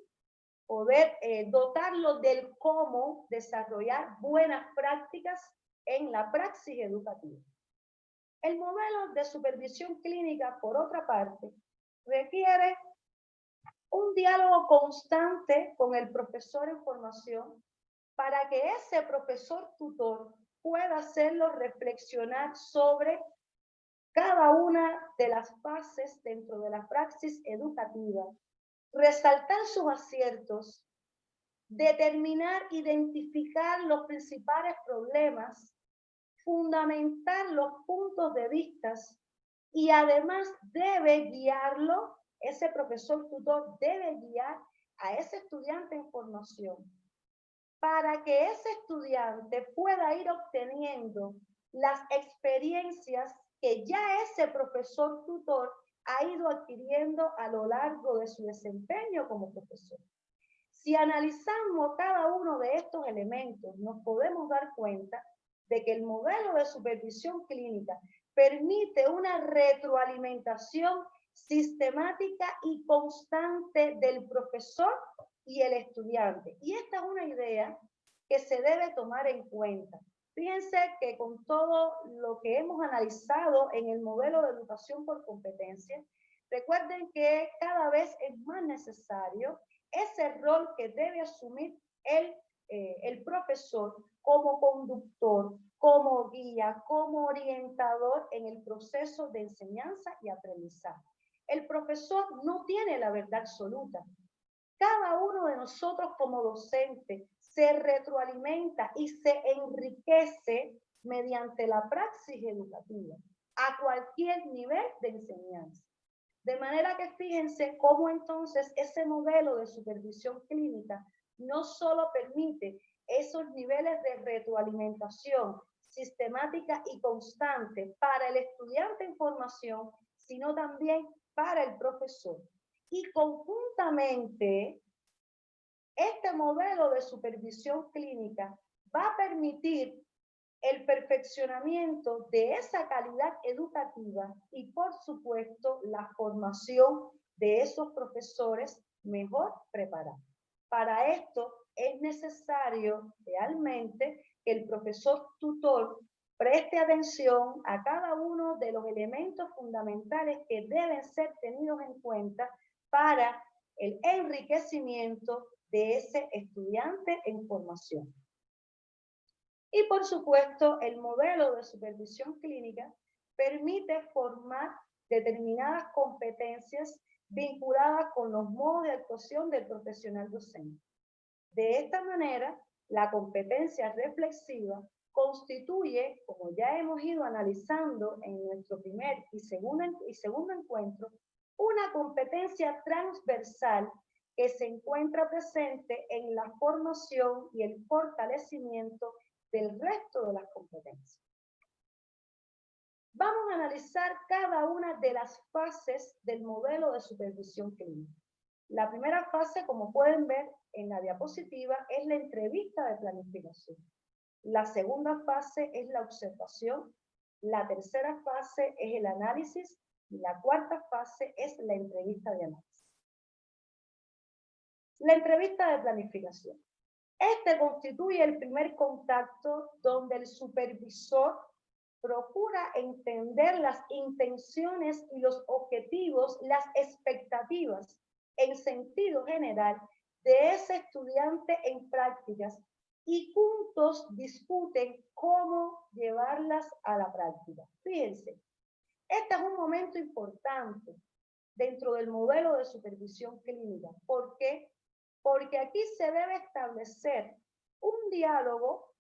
poder dotarlo del cómo desarrollar buenas prácticas en la praxis educativa. El modelo de supervisión clínica, por otra parte, requiere un diálogo constante con el profesor en formación para que ese profesor tutor pueda hacerlo reflexionar sobre cada una de las fases dentro de la praxis educativa, resaltar sus aciertos, determinar, identificar los principales problemas, fundamentar los puntos de vista y además debe guiarlo, ese profesor tutor debe guiar a ese estudiante en formación para que ese estudiante pueda ir obteniendo las experiencias que ya ese profesor tutor ha ido adquiriendo a lo largo de su desempeño como profesor. Si analizamos cada uno de estos elementos, nos podemos dar cuenta de que el modelo de supervisión clínica permite una retroalimentación sistemática y constante del profesor y el estudiante. Y esta es una idea que se debe tomar en cuenta. Fíjense que con todo lo que hemos analizado en el modelo de educación por competencia, recuerden que cada vez es más necesario ese rol que debe asumir el profesor como conductor, como guía, como orientador en el proceso de enseñanza y aprendizaje. El profesor no tiene la verdad absoluta. Cada uno de nosotros como docente se retroalimenta y se enriquece mediante la praxis educativa a cualquier nivel de enseñanza. De manera que fíjense cómo entonces ese modelo de supervisión clínica no solo permite esos niveles de retroalimentación sistemática y constante para el estudiante en formación, sino también para el profesor. Y conjuntamente, este modelo de supervisión clínica va a permitir el perfeccionamiento de esa calidad educativa y, por supuesto, la formación de esos profesores mejor preparados. Para esto es necesario realmente que el profesor tutor preste atención a cada uno de los elementos fundamentales que deben ser tenidos en cuenta para el enriquecimiento de ese estudiante en formación. Y por supuesto, el modelo de supervisión clínica permite formar determinadas competencias vinculadas con los modos de actuación del profesional docente. De esta manera, la competencia reflexiva constituye, como ya hemos ido analizando en nuestro primer y segundo encuentro, una competencia transversal que se encuentra presente en la formación y el fortalecimiento del resto de las competencias. Vamos a analizar cada una de las fases del modelo de supervisión clínica. La primera fase, como pueden ver en la diapositiva, es la entrevista de planificación. La segunda fase es la observación. La tercera fase es el análisis. Y la cuarta fase es la entrevista de análisis. La entrevista de planificación. Este constituye el primer contacto donde el supervisor procura entender las intenciones y los objetivos, las expectativas en sentido general de ese estudiante en prácticas y juntos discuten cómo llevarlas a la práctica. Fíjense, este es un momento importante dentro del modelo de supervisión clínica. ¿Por qué? Porque aquí se debe establecer un diálogo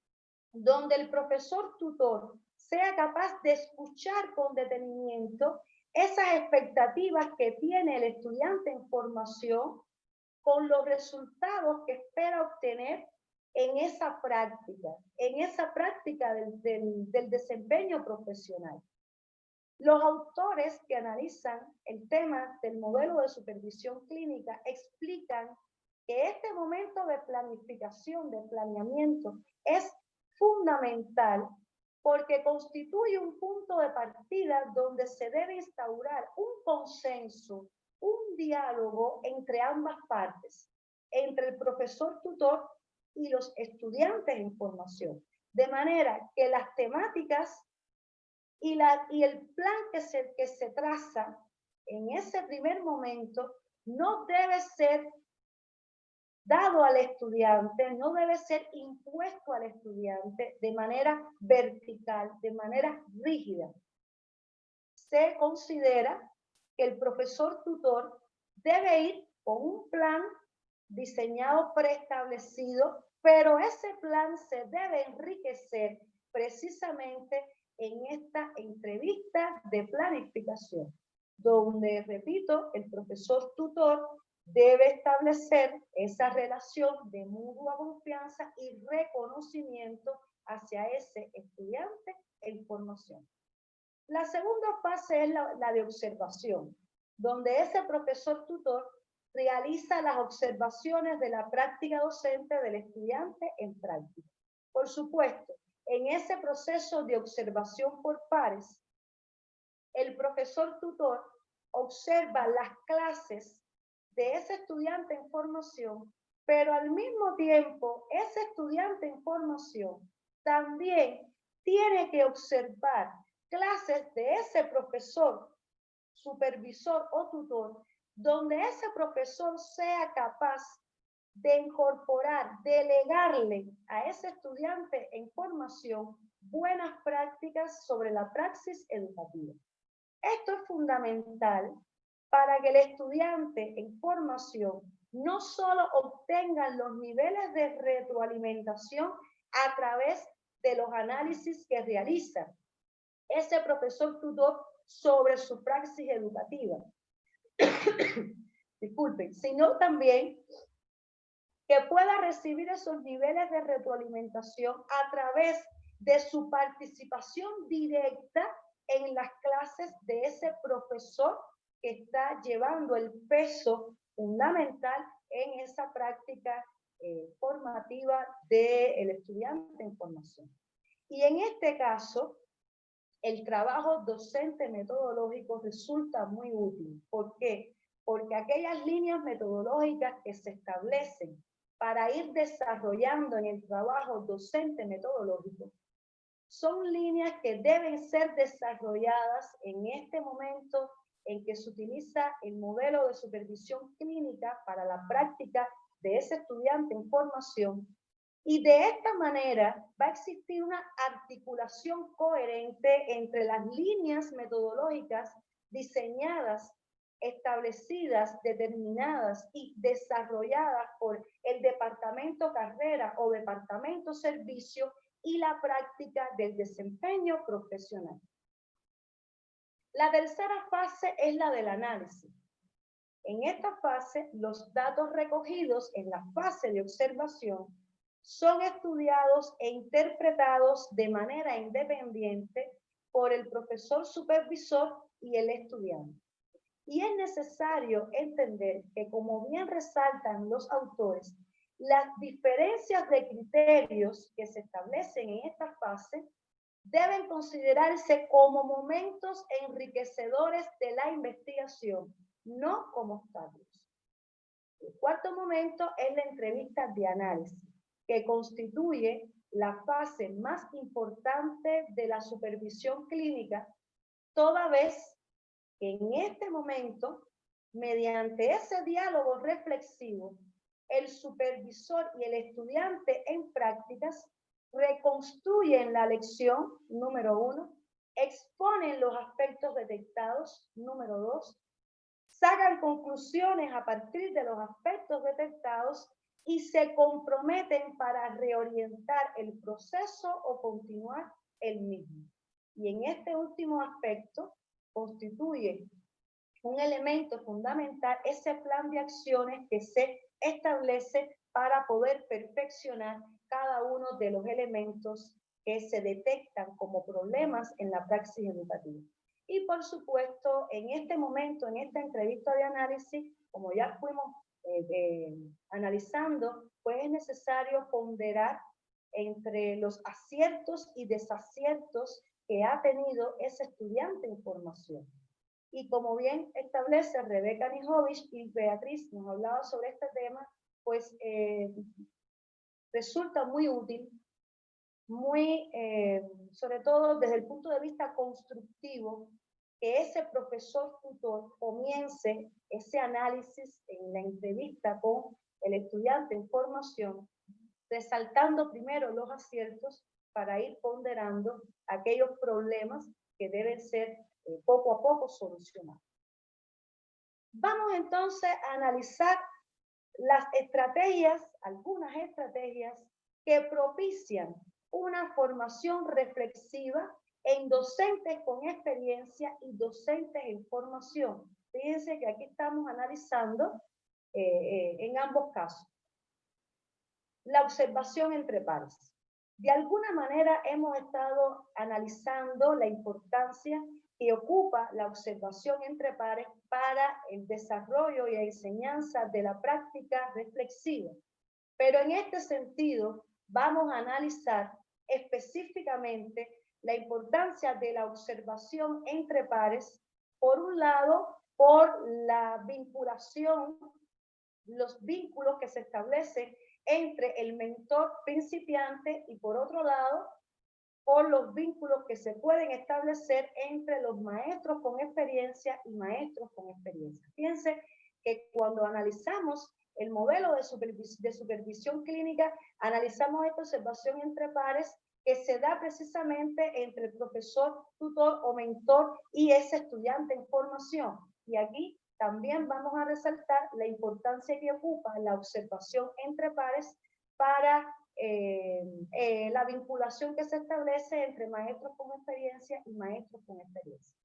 donde el profesor tutor sea capaz de escuchar con detenimiento esas expectativas que tiene el estudiante en formación con los resultados que espera obtener en esa práctica del desempeño profesional. Los autores que analizan el tema del modelo de supervisión clínica explican que este momento de planificación, de planeamiento, es fundamental porque constituye un punto de partida donde se debe instaurar un consenso, un diálogo entre ambas partes, entre el profesor tutor y los estudiantes en formación, de manera que las temáticas y el plan que se traza en ese primer momento no debe ser dado al estudiante, no debe ser impuesto al estudiante de manera vertical, de manera rígida. Se considera que el profesor tutor debe ir con un plan diseñado preestablecido, pero ese plan se debe enriquecer precisamente en esta entrevista de planificación, donde, repito, el profesor tutor debe establecer esa relación de mutua confianza y reconocimiento hacia ese estudiante en formación. La segunda fase es la de observación, donde ese profesor tutor realiza las observaciones de la práctica docente del estudiante en práctica. Por supuesto, en ese proceso de observación por pares, el profesor tutor observa las clases de ese estudiante en formación, pero al mismo tiempo ese estudiante en formación también tiene que observar clases de ese profesor, supervisor o tutor, donde ese profesor sea capaz de incorporar, delegarle a ese estudiante en formación buenas prácticas sobre la praxis educativa. Esto es fundamental para que el estudiante en formación no solo obtenga los niveles de retroalimentación a través de los análisis que realiza ese profesor tutor sobre su praxis educativa, disculpen, sino también que pueda recibir esos niveles de retroalimentación a través de su participación directa en las clases de ese profesor que está llevando el peso fundamental en esa práctica formativa del estudiante en formación. Y en este caso, el trabajo docente metodológico resulta muy útil. ¿Por qué? Porque aquellas líneas metodológicas que se establecen para ir desarrollando en el trabajo docente metodológico son líneas que deben ser desarrolladas en este momento en que se utiliza el modelo de supervisión clínica para la práctica de ese estudiante en formación. Y de esta manera va a existir una articulación coherente entre las líneas metodológicas diseñadas, establecidas, determinadas y desarrolladas por el departamento carrera o departamento servicio y la práctica del desempeño profesional. La tercera fase es la del análisis. En esta fase, los datos recogidos en la fase de observación son estudiados e interpretados de manera independiente por el profesor supervisor y el estudiante. Y es necesario entender que, como bien resaltan los autores, las diferencias de criterios que se establecen en esta fase deben considerarse como momentos enriquecedores de la investigación, no como obstáculos. El cuarto momento es la entrevista de análisis, que constituye la fase más importante de la supervisión clínica, toda vez que en este momento, mediante ese diálogo reflexivo, el supervisor y el estudiante en prácticas reconstruyen la lección, número 1, exponen los aspectos detectados, número 2, sacan conclusiones a partir de los aspectos detectados y se comprometen para reorientar el proceso o continuar el mismo. Y en este último aspecto constituye un elemento fundamental ese plan de acciones que se establece para poder perfeccionar cada uno de los elementos que se detectan como problemas en la praxis educativa. Y por supuesto, en este momento, en esta entrevista de análisis, como ya fuimos analizando, pues es necesario ponderar entre los aciertos y desaciertos que ha tenido ese estudiante en formación. Y como bien establece Rebeca Nijovic y Beatriz nos hablaba sobre este tema, pues resulta muy útil, muy, sobre todo desde el punto de vista constructivo, que ese profesor tutor comience ese análisis en la entrevista con el estudiante en formación, resaltando primero los aciertos para ir ponderando aquellos problemas que deben ser poco a poco solucionados. Vamos entonces a analizar las estrategias, algunas estrategias que propician una formación reflexiva en docentes con experiencia y docentes en formación. Fíjense que aquí estamos analizando en ambos casos la observación entre pares. De alguna manera hemos estado analizando la importancia que ocupa la observación entre pares para el desarrollo y la enseñanza de la práctica reflexiva. Pero en este sentido vamos a analizar específicamente la importancia de la observación entre pares, por un lado, por la vinculación, los vínculos que se establecen entre el mentor principiante y por otro lado, por los vínculos que se pueden establecer entre los maestros con experiencia y maestros con experiencia. Fíjense que cuando analizamos el modelo de supervisión clínica, analizamos esta observación entre pares que se da precisamente entre el profesor, tutor o mentor y ese estudiante en formación. Y aquí también vamos a resaltar la importancia que ocupa la observación entre pares para la vinculación que se establece entre maestros con experiencia y maestros con experiencia.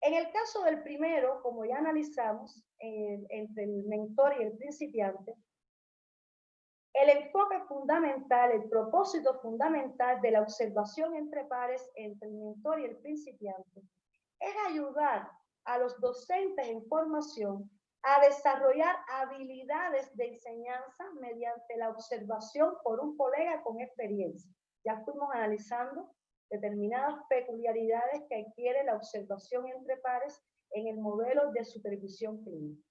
En el caso del primero, como ya analizamos, entre el mentor y el principiante, el enfoque fundamental, el propósito fundamental de la observación entre pares entre el mentor y el principiante es ayudar a los docentes en formación a desarrollar habilidades de enseñanza mediante la observación por un colega con experiencia. Ya fuimos analizando determinadas peculiaridades que adquiere la observación entre pares en el modelo de supervisión clínica.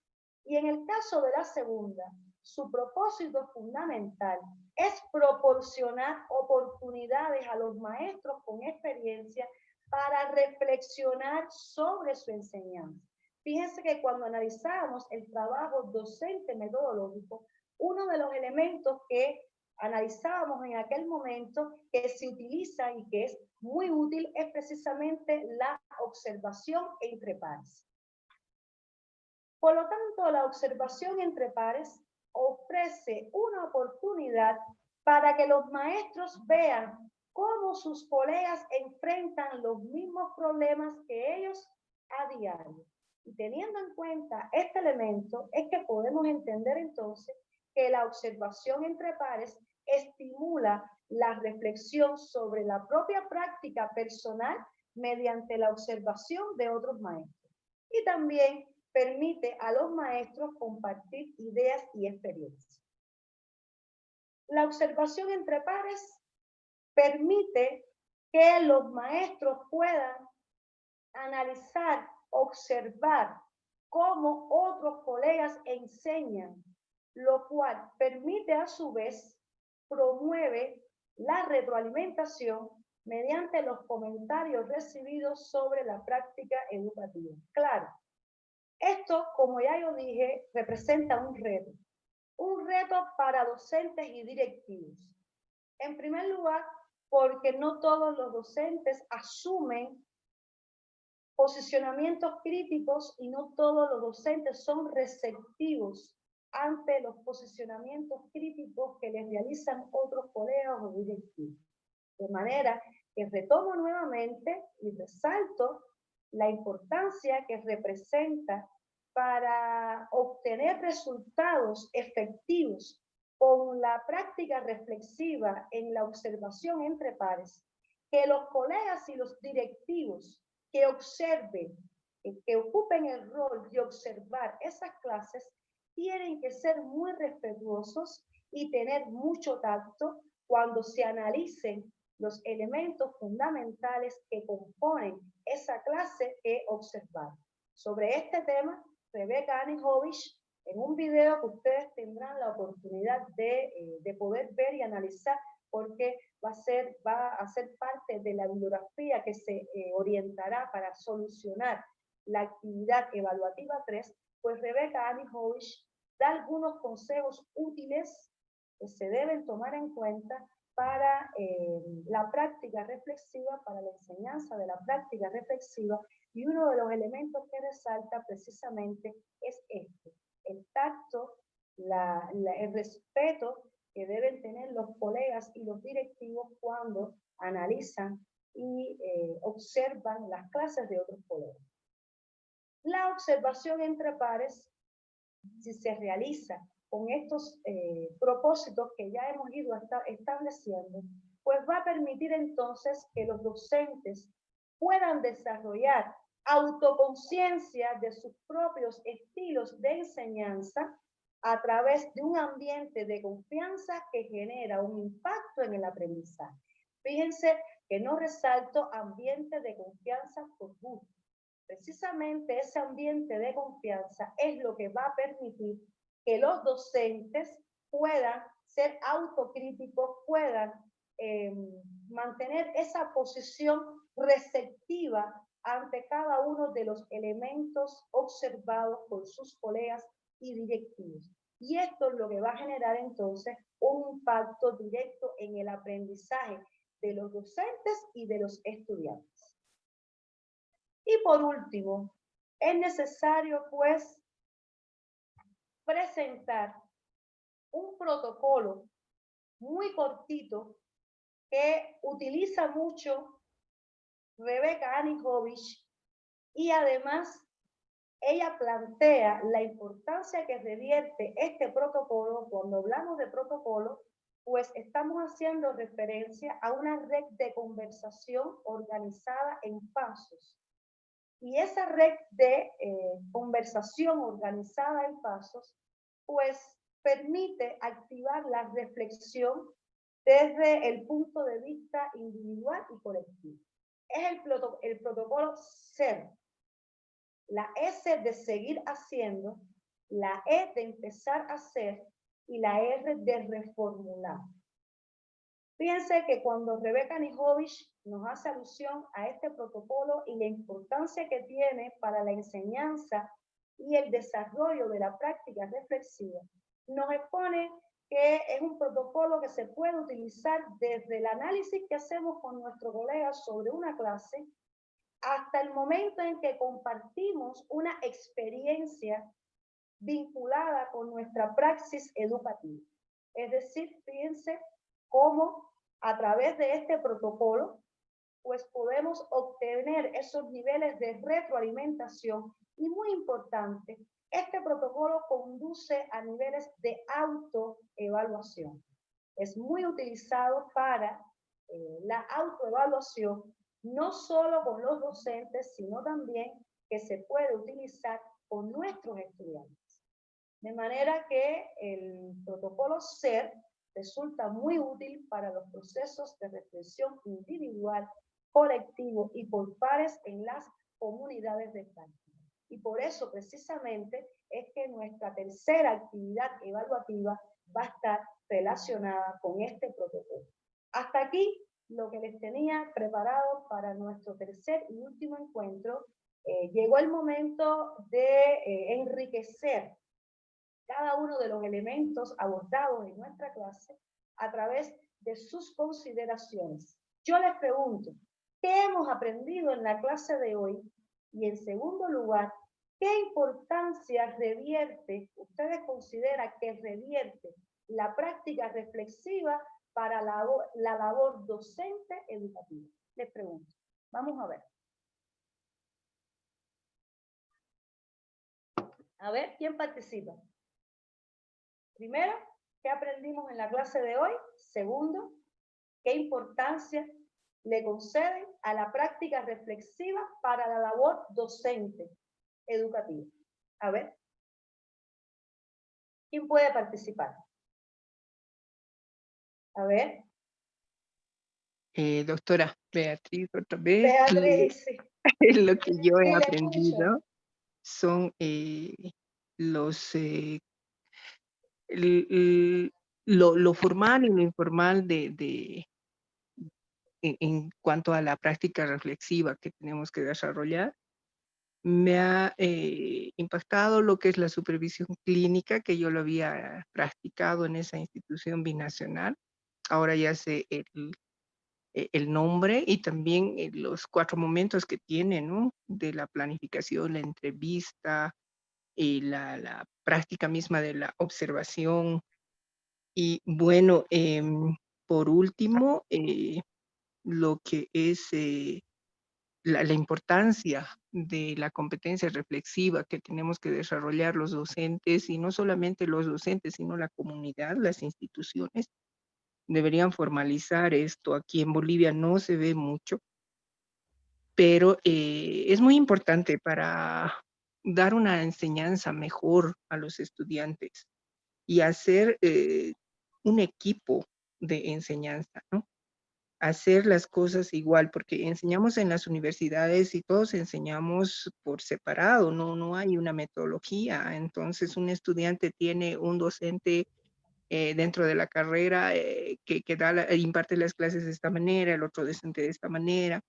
Y en el caso de la segunda, su propósito fundamental es proporcionar oportunidades a los maestros con experiencia para reflexionar sobre su enseñanza. Fíjense que cuando analizábamos el trabajo docente metodológico, uno de los elementos que analizábamos en aquel momento que se utiliza y que es muy útil es precisamente la observación entre pares. Por lo tanto, la observación entre pares ofrece una oportunidad para que los maestros vean cómo sus colegas enfrentan los mismos problemas que ellos a diario. Y teniendo en cuenta este elemento, es que podemos entender entonces que la observación entre pares estimula la reflexión sobre la propia práctica personal mediante la observación de otros maestros. Y también permite a los maestros compartir ideas y experiencias. La observación entre pares permite que los maestros puedan analizar, observar cómo otros colegas enseñan, lo cual permite a su vez, promueve la retroalimentación mediante los comentarios recibidos sobre la práctica educativa. Claro, esto, como ya yo dije, representa un reto para docentes y directivos. En primer lugar, porque no todos los docentes asumen posicionamientos críticos y no todos los docentes son receptivos ante los posicionamientos críticos que les realizan otros colegas o directivos. De manera que retomo nuevamente y resalto la importancia que representa para obtener resultados efectivos con la práctica reflexiva en la observación entre pares, que los colegas y los directivos que observen, que ocupen el rol de observar esas clases, tienen que ser muy respetuosos y tener mucho tacto cuando se analicen los elementos fundamentales que componen esa clase que observar. Sobre este tema, Rebecca Anijovic, en un video que ustedes tendrán la oportunidad de poder ver y analizar, porque va a ser parte de la bibliografía que se orientará para solucionar la actividad evaluativa 3, pues Rebecca Anijovic da algunos consejos útiles que se deben tomar en cuenta para la práctica reflexiva, para la enseñanza de la práctica reflexiva, y uno de los elementos que resalta precisamente es este, el tacto, el respeto que deben tener los colegas y los directivos cuando analizan y observan las clases de otros colegas. La observación entre pares, si se realiza con estos propósitos que ya hemos ido estableciendo, pues va a permitir entonces que los docentes puedan desarrollar autoconciencia de sus propios estilos de enseñanza a través de un ambiente de confianza que genera un impacto en el aprendizaje. Fíjense que no resalto ambiente de confianza por gusto. Precisamente ese ambiente de confianza es lo que va a permitir que los docentes puedan ser autocríticos, puedan mantener esa posición receptiva ante cada uno de los elementos observados por sus colegas y directivos. Y esto es lo que va a generar entonces un impacto directo en el aprendizaje de los docentes y de los estudiantes. Y por último, es necesario pues presentar un protocolo muy cortito que utiliza mucho Rebecca Anijovic, y además ella plantea la importancia que revierte este protocolo. Cuando hablamos de protocolo, pues estamos haciendo referencia a una red de conversación organizada en pasos. Y esa red de conversación organizada en pasos, pues permite activar la reflexión desde el punto de vista individual y colectivo. Es el protocolo SER. La S de seguir haciendo, la E de empezar a hacer y la R de reformular. Fíjense que cuando Rebecca Anijovic nos hace alusión a este protocolo y la importancia que tiene para la enseñanza y el desarrollo de la práctica reflexiva, nos expone que es un protocolo que se puede utilizar desde el análisis que hacemos con nuestro colega sobre una clase hasta el momento en que compartimos una experiencia vinculada con nuestra praxis educativa. Es decir, fíjense cómo a través de este protocolo pues podemos obtener esos niveles de retroalimentación, y muy importante, este protocolo conduce a niveles de autoevaluación. Es muy utilizado para la autoevaluación, no solo con los docentes, sino también que se puede utilizar con nuestros estudiantes. De manera que el protocolo SER resulta muy útil para los procesos de reflexión individual, colectivo y por pares en las comunidades de práctica. Y por eso precisamente es que nuestra tercera actividad evaluativa va a estar relacionada con este protocolo. Hasta aquí lo que les tenía preparado para nuestro tercer y último encuentro. Llegó el momento de enriquecer cada uno de los elementos abordados en nuestra clase a través de sus consideraciones. Yo les pregunto, ¿qué hemos aprendido en la clase de hoy? Y en segundo lugar, ¿qué importancia revierte, ustedes consideran que revierte la práctica reflexiva para la labor docente educativa? Les pregunto. Vamos a ver. A ver, ¿quién participa? Primero, ¿qué aprendimos en la clase de hoy? Segundo, ¿qué importancia le conceden a la práctica reflexiva para la labor docente educativa? A ver, ¿quién puede participar? A ver. Doctora Beatriz, otra vez. Beatriz, sí. Lo que yo he Sí, aprendido son lo formal y lo informal en cuanto a la práctica reflexiva que tenemos que desarrollar. Me ha impactado lo que es la supervisión clínica, que yo lo había practicado en esa institución binacional. Ahora ya sé el nombre y también los 4 momentos que tiene, ¿no? De la planificación, la entrevista, y la práctica misma de la observación. Y bueno, por último, lo que es la importancia de la competencia reflexiva que tenemos que desarrollar los docentes, y no solamente los docentes, sino la comunidad, las instituciones, deberían formalizar esto. Aquí en Bolivia no se ve mucho, pero es muy importante para dar una enseñanza mejor a los estudiantes y hacer un equipo de enseñanza, ¿no? Hacer las cosas igual, porque enseñamos en las universidades y todos enseñamos por separado, no hay una metodología. Entonces un estudiante tiene un docente dentro de la carrera que imparte las clases de esta manera, el otro docente de esta manera.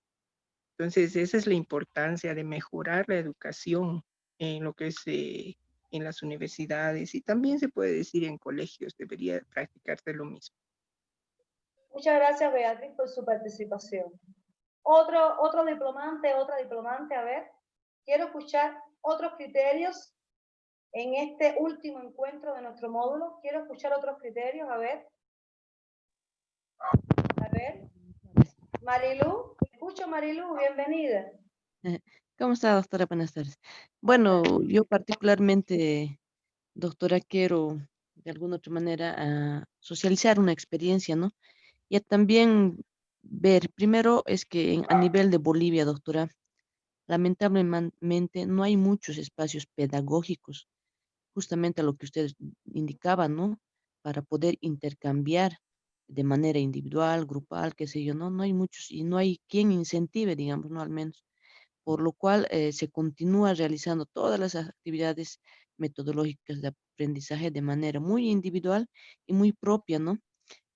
Entonces esa es la importancia de mejorar la educación en lo que es en las universidades, y también se puede decir en colegios, debería practicarse lo mismo. Muchas gracias, Beatriz, por su participación. Otro diplomante, otra diplomante, a ver, quiero escuchar otros criterios en este último encuentro de nuestro módulo. Quiero escuchar otros criterios, a ver. A ver. Marilu, escucho, Marilu, bienvenida. ¿Cómo está, doctora? Buenas tardes. Bueno, yo particularmente, doctora, quiero de alguna otra manera socializar una experiencia, ¿no? Y también ver, primero es que a nivel de Bolivia, doctora, lamentablemente no hay muchos espacios pedagógicos, justamente a lo que ustedes indicaban, ¿no? Para poder intercambiar de manera individual, grupal, qué sé yo, ¿no? No hay muchos y no hay quien incentive, digamos, ¿no? Al menos por lo cual se continúa realizando todas las actividades metodológicas de aprendizaje de manera muy individual y muy propia, ¿no?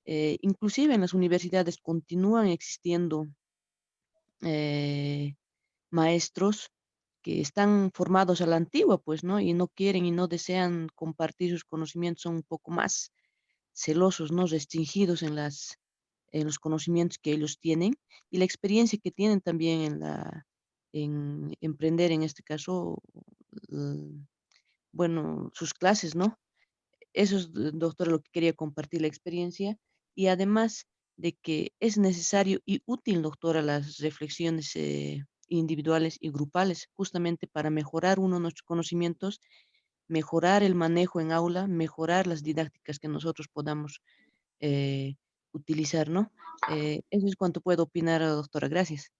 Inclusive en las universidades continúan existiendo maestros que están formados a la antigua, pues, ¿no? Y no quieren y no desean compartir sus conocimientos, son un poco más celosos, ¿no? Restringidos en los conocimientos que ellos tienen y la experiencia que tienen también en emprender, en este caso, bueno, sus clases, ¿no? Eso es, doctora, lo que quería compartir la experiencia y además de que es necesario y útil, doctora, las reflexiones individuales y grupales, justamente para mejorar uno nuestros conocimientos, mejorar el manejo en aula, mejorar las didácticas que nosotros podamos eh, utilizar, ¿no? Eso es cuanto puedo opinar, doctora. Gracias.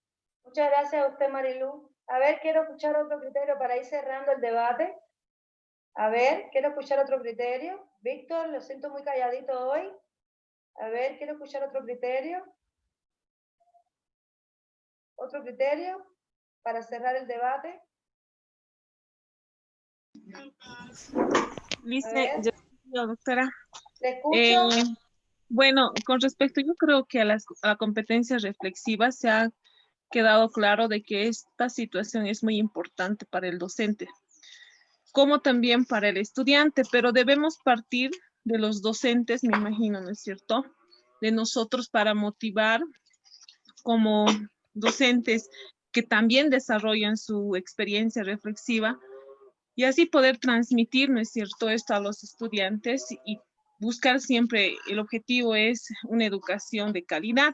Muchas gracias a usted, Marilu. A ver, quiero escuchar otro criterio para ir cerrando el debate. A ver, quiero escuchar otro criterio. Víctor, lo siento muy calladito hoy. A ver, quiero escuchar otro criterio. Otro criterio para cerrar el debate. Dice, yo, doctora. ¿Le escucho? Bueno, con respecto, yo creo que a la competencia reflexiva se ha quedado claro de que esta situación es muy importante para el docente, como también para el estudiante, pero debemos partir de los docentes, me imagino, ¿no es cierto?, de nosotros para motivar como docentes que también desarrollan su experiencia reflexiva y así poder transmitir, ¿no es cierto?, esto a los estudiantes y buscar siempre, el objetivo es una educación de calidad.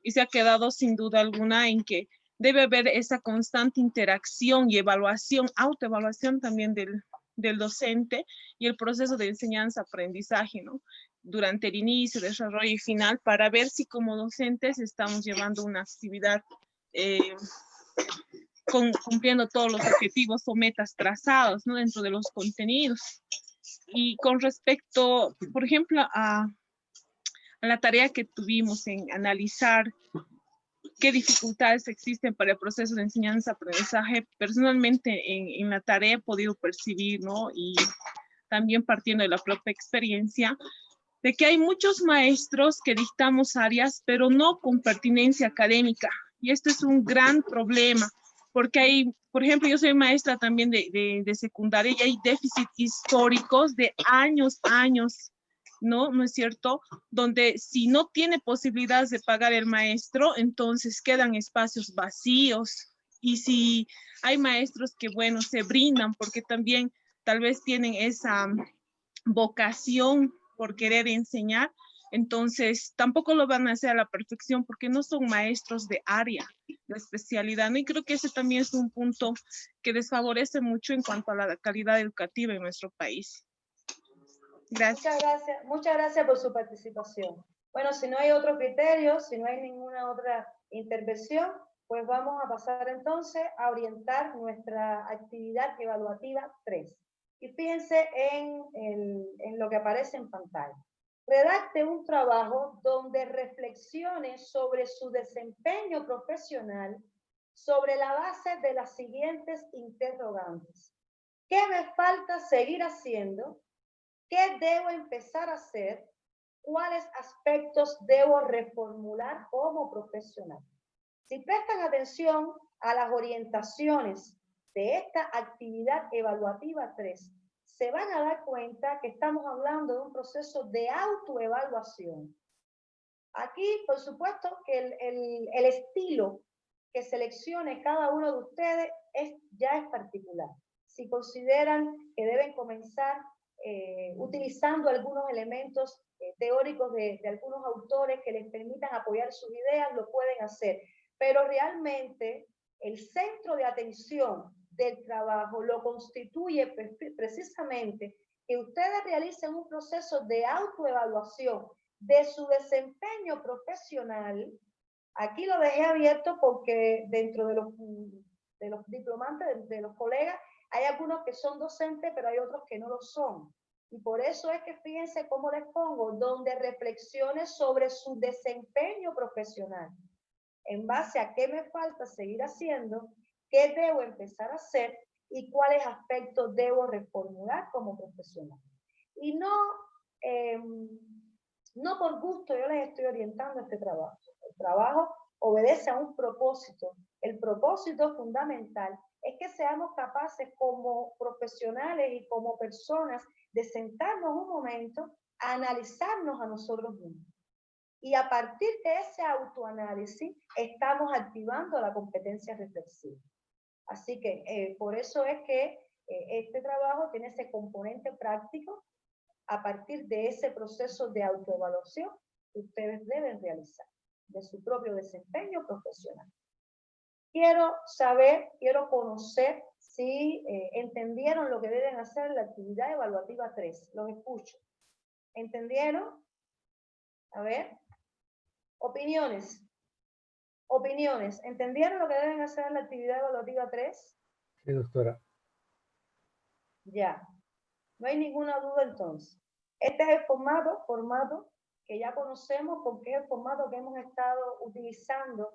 Y se ha quedado sin duda alguna en que debe haber esa constante interacción y evaluación, autoevaluación también del docente y el proceso de enseñanza-aprendizaje, ¿no? Durante el inicio, desarrollo y final, para ver si como docentes estamos llevando una actividad cumpliendo todos los objetivos o metas trazados, ¿no?, dentro de los contenidos. Y con respecto, por ejemplo, a la tarea que tuvimos en analizar qué dificultades existen para el proceso de enseñanza-aprendizaje, personalmente en la tarea he podido percibir, ¿no?, y también partiendo de la propia experiencia, de que hay muchos maestros que dictamos áreas, pero no con pertinencia académica. Y esto es un gran problema, porque hay, por ejemplo, yo soy maestra también de secundaria y hay déficits históricos de años, ¿no? ¿No es cierto? Donde si no tiene posibilidades de pagar el maestro, entonces quedan espacios vacíos. Y si hay maestros que, bueno, se brindan porque también tal vez tienen esa vocación por querer enseñar, entonces tampoco lo van a hacer a la perfección porque no son maestros de área, de especialidad, ¿no? Y creo que ese también es un punto que desfavorece mucho en cuanto a la calidad educativa en nuestro país. Gracias. Muchas gracias por su participación. Bueno, si no hay otro criterio, si no hay ninguna otra intervención, pues vamos a pasar entonces a orientar nuestra actividad evaluativa 3. Y fíjense en lo que aparece en pantalla. Redacte un trabajo donde reflexione sobre su desempeño profesional sobre la base de las siguientes interrogantes. ¿Qué me falta seguir haciendo? ¿Qué debo empezar a hacer? ¿Cuáles aspectos debo reformular como profesional? Si prestan atención a las orientaciones de esta actividad evaluativa 3, se van a dar cuenta que estamos hablando de un proceso de autoevaluación. Aquí, por supuesto, que el estilo que seleccione cada uno de ustedes ya es particular. Si consideran que deben comenzar utilizando algunos elementos teóricos de algunos autores que les permitan apoyar sus ideas, lo pueden hacer. Pero realmente el centro de atención del trabajo lo constituye precisamente que ustedes realicen un proceso de autoevaluación de su desempeño profesional. Aquí lo dejé abierto porque dentro de los diplomantes, de los colegas, hay algunos que son docentes, pero hay otros que no lo son. Y por eso es que fíjense cómo les pongo, donde reflexiones sobre su desempeño profesional. En base a qué me falta seguir haciendo, qué debo empezar a hacer y cuáles aspectos debo reformular como profesional. Y no por gusto yo les estoy orientando este trabajo. El trabajo obedece a un propósito. El propósito fundamental es que seamos capaces como profesionales y como personas de sentarnos un momento a analizarnos a nosotros mismos. Y a partir de ese autoanálisis estamos activando la competencia reflexiva. Así que por eso es que este trabajo tiene ese componente práctico a partir de ese proceso de autoevaluación que ustedes deben realizar de su propio desempeño profesional. Quiero conocer si entendieron lo que deben hacer en la actividad evaluativa 3. Los escucho. ¿Entendieron? A ver. Opiniones. Opiniones. ¿Entendieron lo que deben hacer en la actividad evaluativa 3? Sí, doctora. Ya. No hay ninguna duda entonces. Este es el formato que ya conocemos porque es el formato que hemos estado utilizando.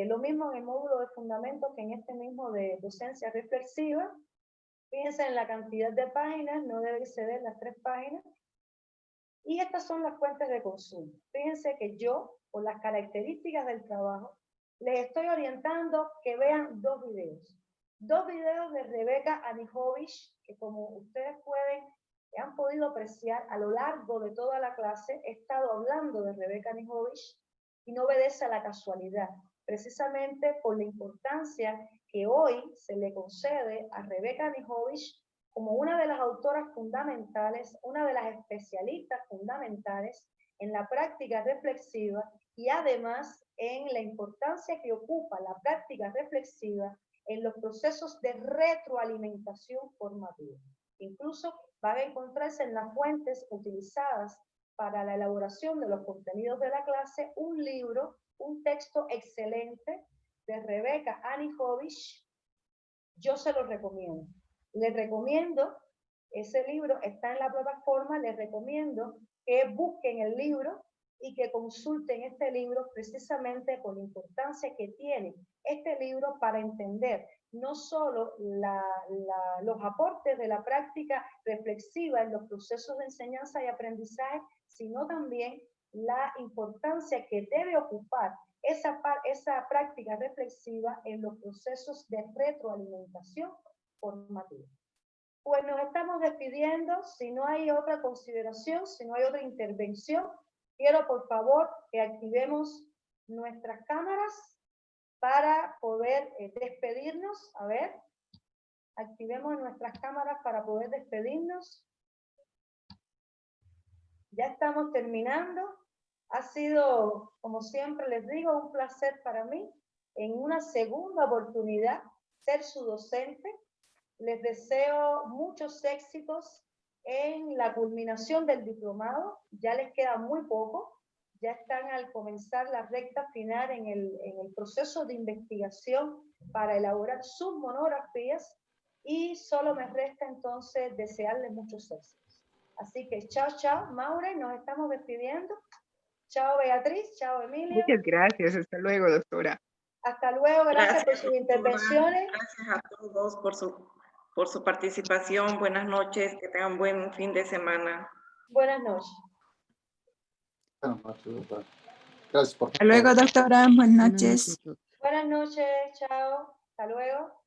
Lo mismo en el módulo de fundamentos que en este mismo de docencia reflexiva. Fíjense en la cantidad de páginas, no debe exceder las 3 páginas. Y estas son las fuentes de consulta. Fíjense que yo, por las características del trabajo, les estoy orientando que vean dos videos. Dos videos de Rebeca Anijovic, que como ustedes han podido apreciar a lo largo de toda la clase, he estado hablando de Rebeca Anijovic y no obedece a la casualidad, precisamente por la importancia que hoy se le concede a Rebeca Anijovic como una de las autoras fundamentales, una de las especialistas fundamentales en la práctica reflexiva y además en la importancia que ocupa la práctica reflexiva en los procesos de retroalimentación formativa. Incluso van a encontrarse en las fuentes utilizadas para la elaboración de los contenidos de la clase un libro, un texto excelente de Rebeca Anijovic. Yo se lo recomiendo. Les recomiendo, ese libro está en la plataforma, les recomiendo que busquen el libro y que consulten este libro precisamente por la importancia que tiene este libro para entender no solo los aportes de la práctica reflexiva en los procesos de enseñanza y aprendizaje, sino también la importancia que debe ocupar esa práctica reflexiva en los procesos de retroalimentación formativa. Pues nos estamos despidiendo. Si no hay otra consideración, si no hay otra intervención, quiero por favor que activemos nuestras cámaras para poder despedirnos. A ver, activemos nuestras cámaras para poder despedirnos. Ya estamos terminando. Ha sido, como siempre les digo, un placer para mí, en una segunda oportunidad, ser su docente. Les deseo muchos éxitos en la culminación del diplomado. Ya les queda muy poco. Ya están al comenzar la recta final en el proceso de investigación para elaborar sus monografías y solo me resta entonces desearles muchos éxitos. Así que chao, chao, Maure, nos estamos despidiendo. Chao, Beatriz, chao, Emilio. Muchas gracias, hasta luego, doctora. Hasta luego, gracias por sus intervenciones. Gracias a todos por su participación. Buenas noches, que tengan buen fin de semana. Buenas noches. Gracias por... Hasta luego, doctora. Buenas noches. Buenas noches, chao. Hasta luego.